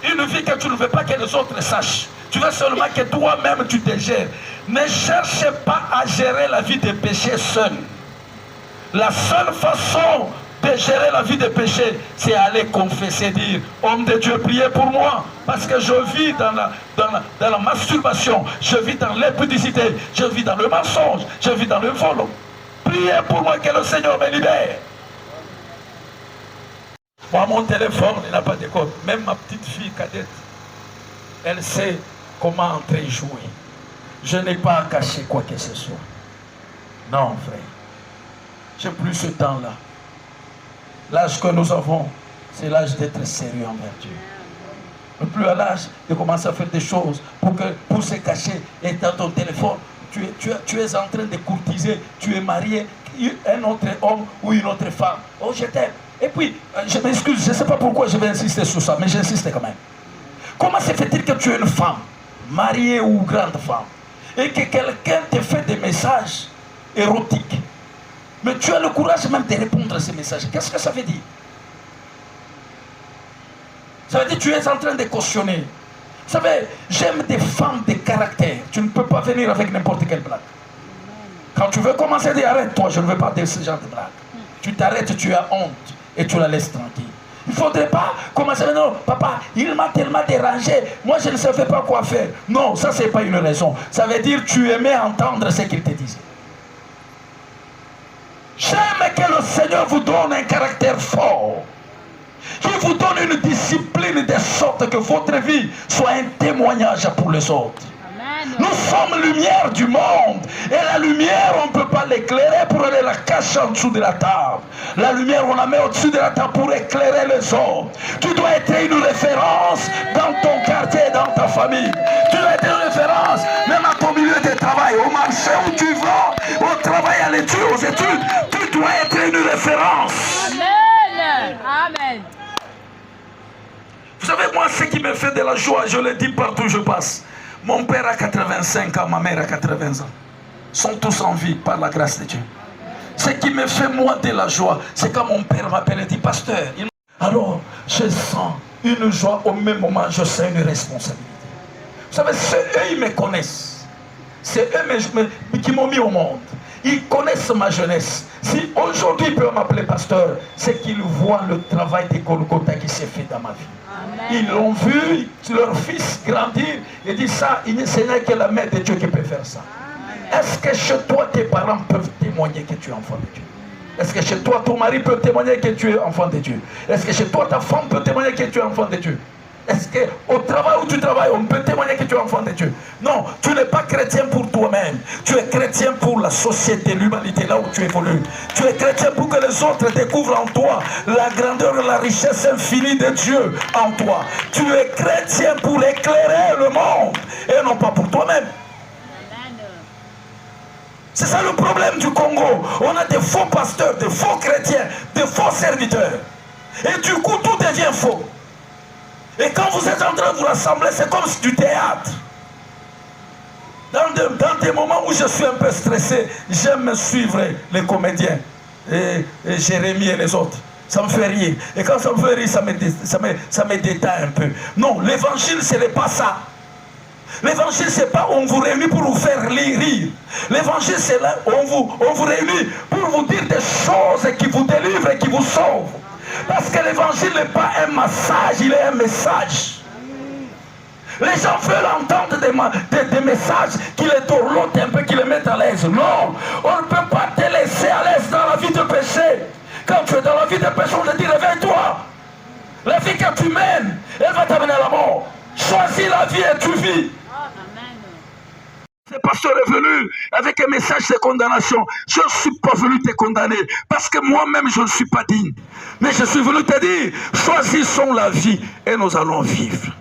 Une vie que tu ne veux pas que les autres sachent. Tu veux seulement que toi-même tu te gères. Ne cherche pas à gérer la vie des péchés seul. La seule façon de gérer la vie des péchés, c'est aller confesser, dire, homme de Dieu, priez pour moi, parce que je vis dans la masturbation, je vis dans l'impudicité, je vis dans le mensonge, je vis dans le vol. Priez pour moi que le Seigneur me libère. Moi, mon téléphone, il n'a pas de code. Même ma petite fille cadette, elle sait comment entrer et jouer. Je n'ai pas à cacher quoi que ce soit. Non, frère. J'ai plus ce temps-là. L'âge que nous avons, c'est l'âge d'être sérieux envers Dieu. Mais plus à l'âge de commencer à faire des choses pour se cacher et dans ton téléphone, tu es en train de courtiser, tu es marié, un autre homme ou une autre femme. Oh, je t'aime. Et puis, je m'excuse, je ne sais pas pourquoi je vais insister sur ça, mais j'insiste quand même. Comment se fait-il que tu es une femme, mariée ou grande femme, et que quelqu'un te fait des messages érotiques, mais tu as le courage même de répondre à ces messages? Qu'est-ce que ça veut dire? Ça veut dire que tu es en train de cautionner. Vous savez, j'aime des femmes de caractère. Tu ne peux pas venir avec n'importe quelle blague. Quand tu veux commencer à dire arrête-toi, je ne veux pas dire ce genre de blague. Tu t'arrêtes, tu as honte et tu la laisses tranquille. Il ne faudrait pas commencer à dire non, papa, il m'a tellement dérangé, moi je ne savais pas quoi faire. Non, ça c'est pas une raison. Ça veut dire que tu aimais entendre ce qu'il te disait. J'aime que le Seigneur vous donne un caractère fort. Qu'il vous donne une discipline de sorte que votre vie soit un témoignage pour les autres. Nous sommes lumière du monde. Et la lumière, on ne peut pas l'éclairer pour aller la cacher en dessous de la table. La lumière, on la met au-dessus de la table pour éclairer les autres. Tu dois être une référence dans ton quartier, dans ta famille. Tu dois être une référence même à ton milieu de travail, au marché où tu vas, au travail, à l'étude, aux études. Tu dois être une référence. Amen. Amen. Vous savez, moi, ce qui me fait de la joie, je le dis partout où je passe. Mon père a 85 ans, ma mère a 80 ans. Ils sont tous en vie par la grâce de Dieu. Ce qui me fait moi de la joie, c'est quand mon père m'appelle et dit, pasteur, alors je sens une joie, au même moment je sens une responsabilité. Vous savez, c'est eux, ils me connaissent. C'est eux qui m'ont mis au monde. Ils connaissent ma jeunesse. Si aujourd'hui ils peuvent m'appeler pasteur, c'est qu'ils voient le travail de Golgotha qui s'est fait dans ma vie. Ils l'ont vu, leur fils grandir, et dit ça, ce n'est que la main de Dieu qui peut faire ça. Est-ce que chez toi, tes parents peuvent témoigner que tu es enfant de Dieu? Est-ce que chez toi, ton mari peut témoigner que tu es enfant de Dieu? Est-ce que chez toi, ta femme peut témoigner que tu es enfant de Dieu? Est-ce qu'au travail où tu travailles, on peut témoigner que tu es enfant de Dieu? Non, tu n'es pas chrétien pour toi-même. Tu es chrétien pour la société, l'humanité, là où tu évolues. Tu es chrétien pour que les autres découvrent en toi la grandeur et la richesse infinie de Dieu en toi. Tu es chrétien pour éclairer le monde et non pas pour toi-même. C'est ça le problème du Congo. On a des faux pasteurs, des faux chrétiens, des faux serviteurs. Et du coup, tout devient faux. Et quand vous êtes en train de vous rassembler, c'est comme du théâtre. Dans des moments où je suis un peu stressé, j'aime suivre les comédiens, et Jérémie et les autres. Ça me fait rire. Et quand ça me fait rire, ça me détend un peu. Non, l'évangile, ce n'est pas ça. L'évangile, ce n'est pas on vous réunit pour vous faire rire. L'évangile, c'est là on vous réunit pour vous dire des choses qui vous délivrent et qui vous sauvent. Parce que l'évangile n'est pas un massage, il est un message. Les gens veulent entendre des messages qui les tournotent un peu, qui les mettent à l'aise. Non, on ne peut pas te laisser à l'aise dans la vie de péché. Quand tu es dans la vie de péché, on te dit réveille-toi. La vie que tu mènes, elle va t'amener à la mort. Choisis la vie et tu vis. Ce pasteur est venu avec un message de condamnation. Je ne suis pas venu te condamner parce que moi-même je ne suis pas digne. Mais je suis venu te dire, choisissons la vie et nous allons vivre.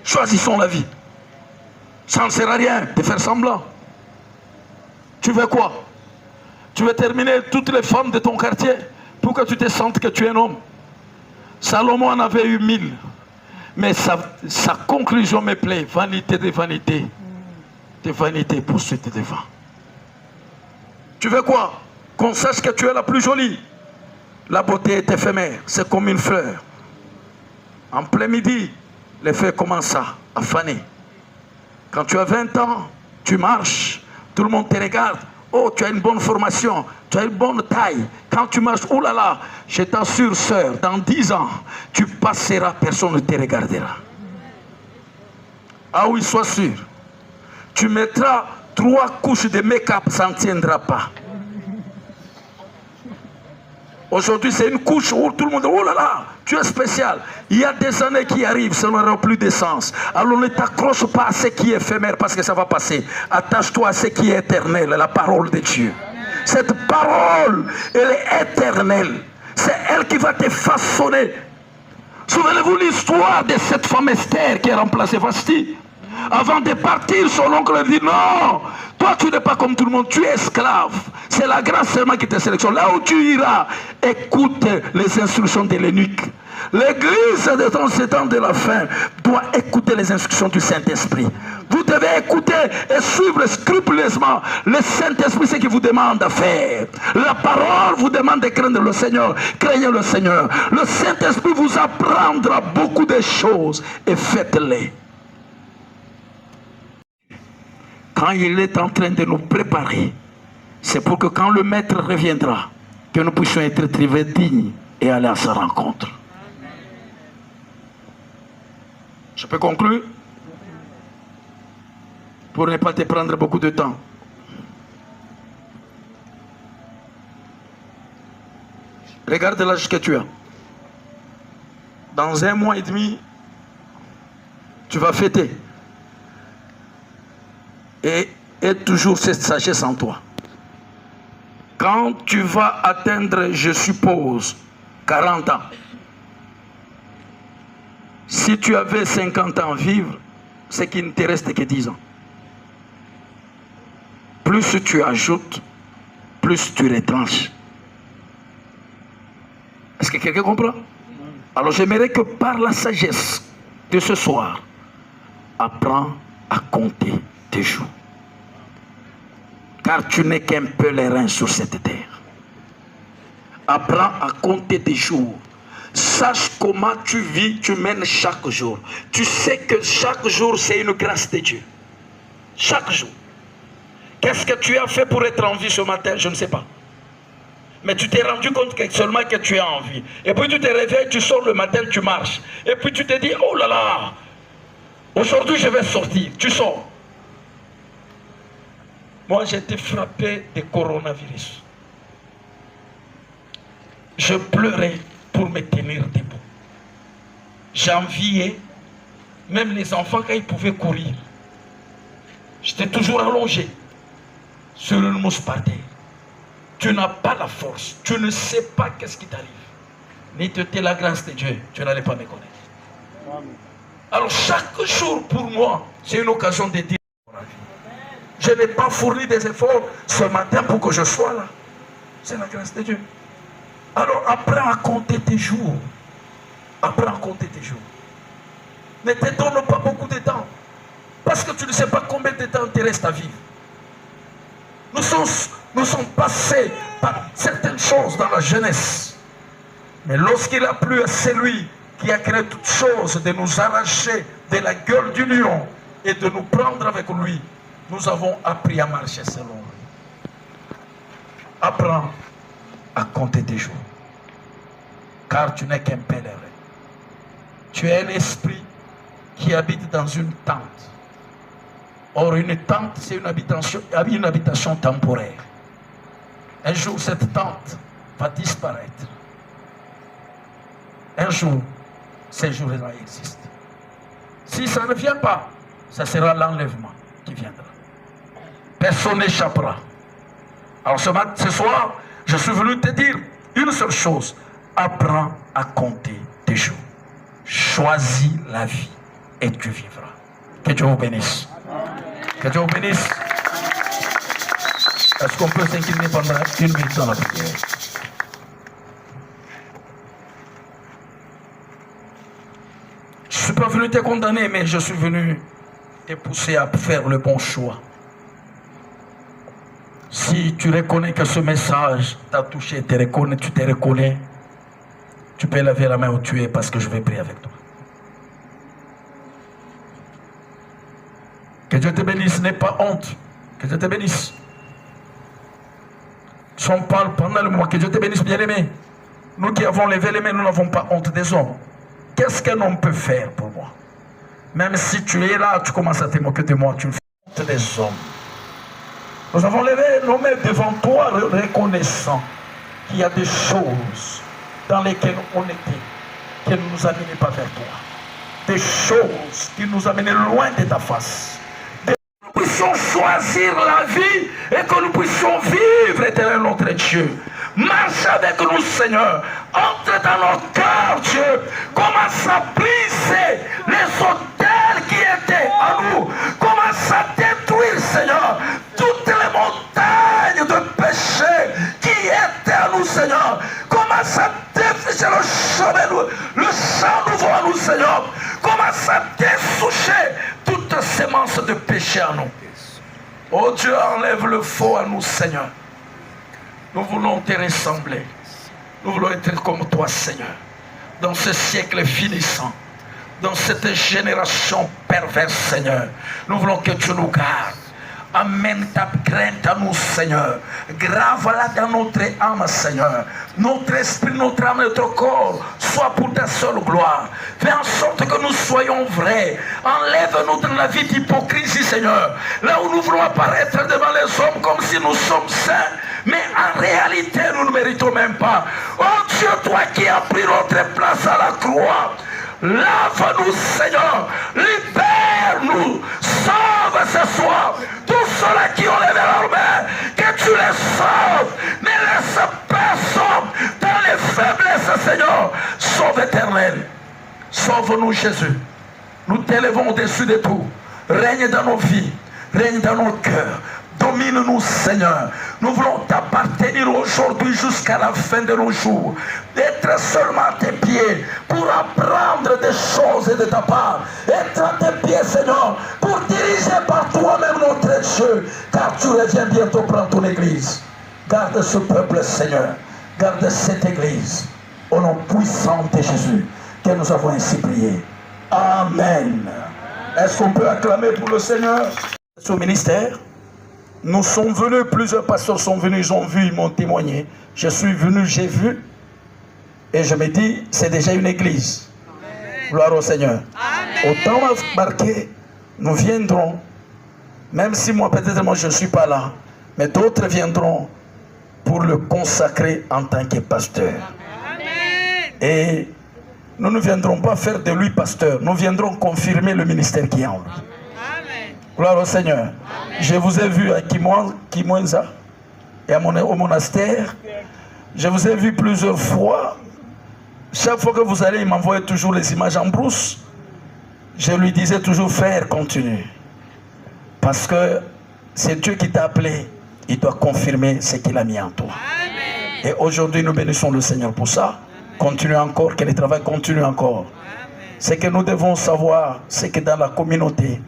Choisissons la vie. Ça ne sert à rien de faire semblant. Tu veux quoi? Tu veux terminer toutes les femmes de ton quartier pour que tu te sentes que tu es un homme. Salomon en avait eu 1000. Mais sa conclusion me plaît. Vanité de vanité. De vanité, poursuite de vin. Tu veux quoi? Qu'on sache que tu es la plus jolie. La beauté est éphémère. C'est comme une fleur. En plein midi, les feuilles commencent à faner. Quand tu as 20 ans, tu marches. Tout le monde te regarde. Oh, tu as une bonne formation, tu as une bonne taille. Quand tu marches, oh là là, je t'assure, sœur, dans 10 ans, tu passeras, personne ne te regardera. Ah oui, sois sûr. Tu mettras 3 couches de make-up, ça ne tiendra pas. Aujourd'hui, c'est une couche où tout le monde dit, oh là là, tu es spécial. Il y a des années qui arrivent, ça n'aura plus de sens. Alors ne t'accroche pas à ce qui est éphémère parce que ça va passer. Attache-toi à ce qui est éternel, la parole de Dieu. Cette parole, elle est éternelle. C'est elle qui va te façonner. Souvenez-vous l'histoire de cette femme Esther qui a remplacé Vasti. Avant de partir, son oncle dit non, toi tu n'es pas comme tout le monde, tu es esclave. C'est la grâce seulement qui te sélectionne. Là où tu iras, écoute les instructions de l'eunuque. L'église de ce temps de la fin doit écouter les instructions du Saint-Esprit. Vous devez écouter et suivre scrupuleusement le Saint-Esprit, ce qu'il vous demande à faire. La parole vous demande de craindre le Seigneur. Craignez le Seigneur. Le Saint-Esprit vous apprendra beaucoup de choses et faites-les. Quand il est en train de nous préparer, c'est pour que quand le Maître reviendra, que nous puissions être trouvés dignes et aller à sa rencontre. Je peux conclure? Pour ne pas te prendre beaucoup de temps. Regarde l'âge que tu as. Dans 1 mois et demi, tu vas fêter. Et toujours cette sagesse en toi. Quand tu vas atteindre, je suppose, 40 ans, si tu avais 50 ans à vivre, c'est qu'il ne te reste que 10 ans. Plus tu ajoutes, plus tu retranches. Est-ce que quelqu'un comprend? Alors j'aimerais que par la sagesse de ce soir, apprends à compter tes jours. Car tu n'es qu'un pèlerin sur cette terre. Apprends à compter tes jours. Sache comment tu vis, tu mènes chaque jour. Tu sais que chaque jour, c'est une grâce de Dieu. Chaque jour. Qu'est-ce que tu as fait pour être en vie ce matin? Je ne sais pas. Mais tu t'es rendu compte que seulement que tu es en vie. Et puis tu te réveilles, tu sors le matin, tu marches. Et puis tu te dis, oh là là, aujourd'hui je vais sortir. Tu sors. Moi j'ai été frappé de coronavirus. Je pleurais pour me tenir debout. J'enviais même les enfants quand ils pouvaient courir. J'étais toujours allongé sur une mousse par terre. Tu n'as pas la force, tu ne sais pas qu'est-ce qui t'arrive. N'était la grâce de Dieu, tu n'allais pas me connaître. Alors chaque jour pour moi, c'est une occasion de dire, je n'ai pas fourni des efforts ce matin pour que je sois là. C'est la grâce de Dieu. Alors apprends à compter tes jours. Apprends à compter tes jours. Ne te donne pas beaucoup de temps. Parce que tu ne sais pas combien de temps il te reste à vivre. Nous sommes passés par certaines choses dans la jeunesse. Mais lorsqu'il a plu à celui qui a créé toutes choses de nous arracher de la gueule du lion et de nous prendre avec lui, nous avons appris à marcher selon lui. Apprends à compter tes jours. Car tu n'es qu'un pèlerin. Tu es un esprit qui habite dans une tente. Or, une tente, c'est une habitation temporaire. Un jour, cette tente va disparaître. Un jour, ces jours-là existent. Si ça ne vient pas, ça sera l'enlèvement qui viendra. Personne n'échappera. Alors ce soir, je suis venu te dire une seule chose. Apprends à compter tes jours. Choisis la vie et tu vivras. Que Dieu vous bénisse. Que Dieu vous bénisse. Est-ce qu'on peut s'incliner pendant 1 minute dans la prière? Je ne suis pas venu te condamner, mais je suis venu te pousser à faire le bon choix. Si tu reconnais que ce message t'a touché, tu te reconnais, tu peux lever la main où tu es parce que je vais prier avec toi. Que Dieu te bénisse, n'aie pas honte. Que Dieu te bénisse. Si on parle pendant le mois, que Dieu te bénisse, bien-aimé. Nous qui avons levé les mains, nous n'avons pas honte des hommes. Qu'est-ce qu'un homme peut faire pour moi? Même si tu es là, tu commences à te moquer de moi, tu me fais honte des hommes. Nous avons levé nos mains devant toi, reconnaissant qu'il y a des choses dans lesquelles on était, qui ne nous amenaient pas vers toi. Des choses qui nous amenaient loin de ta face. Que nous puissions choisir la vie et que nous puissions vivre, éternel notre Dieu. Marche avec nous, Seigneur. Entre dans nos cœurs, Dieu. Commence à briser les autels qui étaient à nous. Commence à détruire, Seigneur, toutes les montagnes de péché qui étaient à nous, Seigneur. Commence à défricher le chemin, le champ nouveau à nous, Seigneur. Commence à dessoucher toute sémence de péché à nous. Oh Dieu, enlève le faux à nous, Seigneur. Nous voulons te ressembler. Nous voulons être comme toi, Seigneur. Dans ce siècle finissant, dans cette génération perverse, Seigneur, nous voulons que tu nous gardes. Amène ta crainte à nous, Seigneur. Grave-la dans notre âme, Seigneur. Notre esprit, notre âme, notre corps, soit pour ta seule gloire. Fais en sorte que nous soyons vrais. Enlève-nous dans la vie d'hypocrisie, Seigneur. Là où nous voulons apparaître devant les hommes comme si nous sommes saints, mais en réalité, nous ne méritons même pas. Oh Dieu, toi qui as pris notre place à la croix, lave-nous, Seigneur. Libère-nous. Sauve ce soir tous ceux-là qui ont levé leurs mains. Que tu les sauves. Ne laisse personne dans les faiblesses, Seigneur. Sauve éternel. Sauve-nous, Jésus. Nous t'élevons au-dessus de tout. Règne dans nos vies. Règne dans nos cœurs. Domine-nous, Seigneur. Nous voulons t'appartenir aujourd'hui jusqu'à la fin de nos jours. D'être seulement à tes pieds pour apprendre des choses de ta part. Être à tes pieds, Seigneur, pour diriger par toi-même notre Dieu. Car tu reviens bientôt prendre ton église. Garde ce peuple, Seigneur. Garde cette église. Au nom puissant de Jésus, que nous avons ainsi prié. Amen. Est-ce qu'on peut acclamer pour le Seigneur? Ce ministère, nous sommes venus, plusieurs pasteurs sont venus, ils ont vu, ils m'ont témoigné. Je suis venu, j'ai vu, et je me dis, c'est déjà une église. Amen. Gloire au Seigneur. Amen. Au temps marqué, nous viendrons, même si moi, peut-être moi je ne suis pas là, mais d'autres viendront pour le consacrer en tant que pasteur. Amen. Et nous ne viendrons pas faire de lui pasteur, nous viendrons confirmer le ministère qui est en lui. Gloire au Seigneur. Amen. Je vous ai vu à Kimwenza et au monastère. Je vous ai vu plusieurs fois. Chaque fois que vous allez, il m'envoyait toujours les images en brousse. Je lui disais toujours, frère, continue. Parce que c'est Dieu qui t'a appelé. Il doit confirmer ce qu'il a mis en toi. Amen. Et aujourd'hui, nous bénissons le Seigneur pour ça. Amen. Continue encore, que le travail continue encore. Ce que nous devons savoir, c'est que dans la communauté,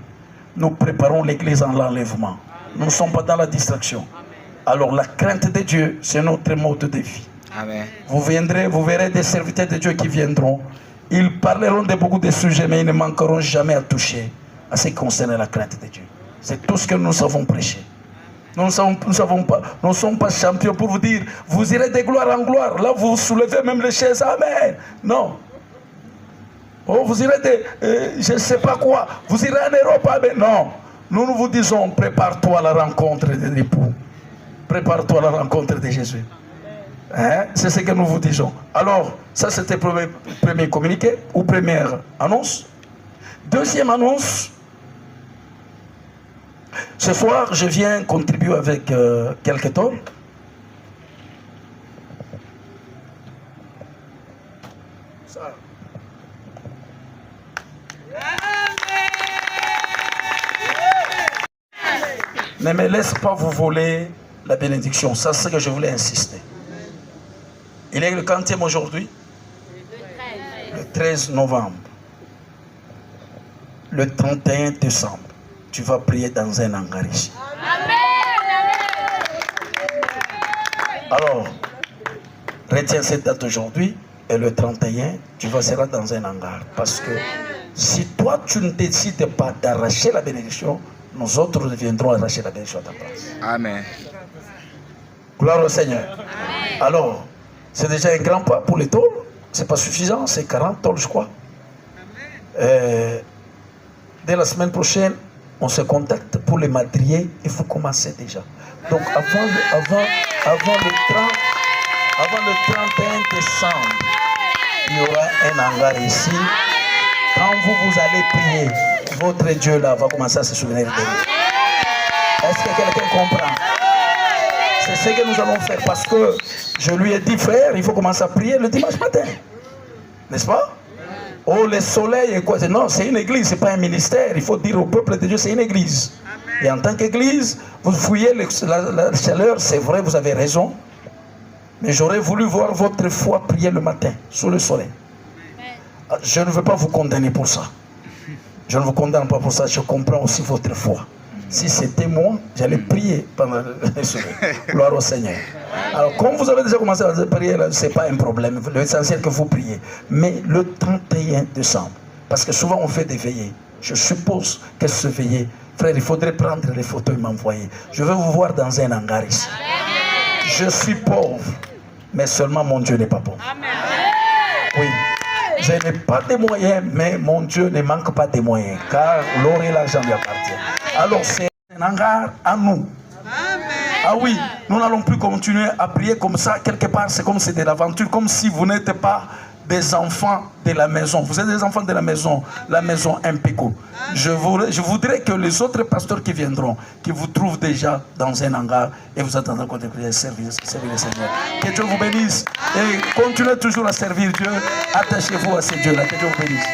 nous préparons l'église en l'enlèvement. Nous ne sommes pas dans la distraction. Alors la crainte de Dieu, c'est notre mode de vie. Amen. Vous viendrez, vous verrez des serviteurs de Dieu qui viendront. Ils parleront de beaucoup de sujets, mais ils ne manqueront jamais à toucher à ce qui concerne la crainte de Dieu. C'est tout ce que nous savons prêcher. Nous ne sommes pas champions pour vous dire, vous irez de gloire en gloire. Là, vous soulevez même les chaises. Amen. Non. Oh, vous irez je ne sais pas quoi. Vous irez en Europe. Mais non. Nous vous disons, prépare-toi à la rencontre de l'époux. Prépare-toi à la rencontre de Jésus. Hein? C'est ce que nous vous disons. Alors, ça c'était le premier communiqué ou première annonce. Deuxième annonce. Ce soir, je viens contribuer avec quelques tonnes. Ça. Ne me laisse pas vous voler la bénédiction. Ça, c'est ce que je voulais insister. Il est le quantième aujourd'hui? Le 13 novembre. Le 31 décembre. Tu vas prier dans un hangar ici. Alors, retiens cette date aujourd'hui et le 31, tu vas seras dans un hangar. Parce que si toi, tu ne décides pas d'arracher la bénédiction, nous autres viendrons arracher la bénédiction à ta place. Amen. Gloire au Seigneur. Amen. Alors, c'est déjà un grand pas pour les tôles. C'est pas suffisant, c'est 40 tôles, je crois. Dès la semaine prochaine, on se contacte pour les madriers. Il faut commencer déjà. Donc, avant le 31 décembre, il y aura un hangar ici. Quand vous allez prier, votre Dieu là va commencer à se souvenir de vous. Est-ce que quelqu'un comprend? C'est ce que nous allons faire parce que je lui ai dit, frère, il faut commencer à prier le dimanche matin. N'est-ce pas? Oh, le soleil et quoi? Non, c'est une église, c'est pas un ministère. Il faut dire au peuple de Dieu, c'est une église. Et en tant qu'église, vous fouillez la chaleur, c'est vrai, vous avez raison. Mais j'aurais voulu voir votre foi prier le matin, sous le soleil. Je ne veux pas vous condamner pour ça. Je ne vous condamne pas pour ça, je comprends aussi votre foi. Si c'était moi, j'allais prier pendant le soleil. Gloire au Seigneur. Alors, comme vous avez déjà commencé à prier, ce n'est pas un problème. L'essentiel que vous priez. Mais le 31 décembre, parce que souvent on fait des veillées. Je suppose que ce veillée, frère, il faudrait prendre les photos et m'envoyer. Je vais vous voir dans un hangar ici. Je suis pauvre, mais seulement mon Dieu n'est pas pauvre. Oui. Je n'ai pas de moyens, mais mon Dieu ne manque pas de moyens, car l'or et l'argent lui appartiennent. Alors c'est un hangar à nous. Ah oui, nous n'allons plus continuer à prier comme ça. Quelque part, c'est comme si c'était l'aventure, comme si vous n'êtes pas des enfants de la maison. Vous êtes des enfants de la maison Impeco. Je voudrais que les autres pasteurs qui viendront, qui vous trouvent déjà dans un hangar et vous attendront quand vous servir le Seigneur. Que Dieu vous bénisse et continuez toujours à servir Dieu. Attachez-vous à ce Dieu-là. Que Dieu vous bénisse.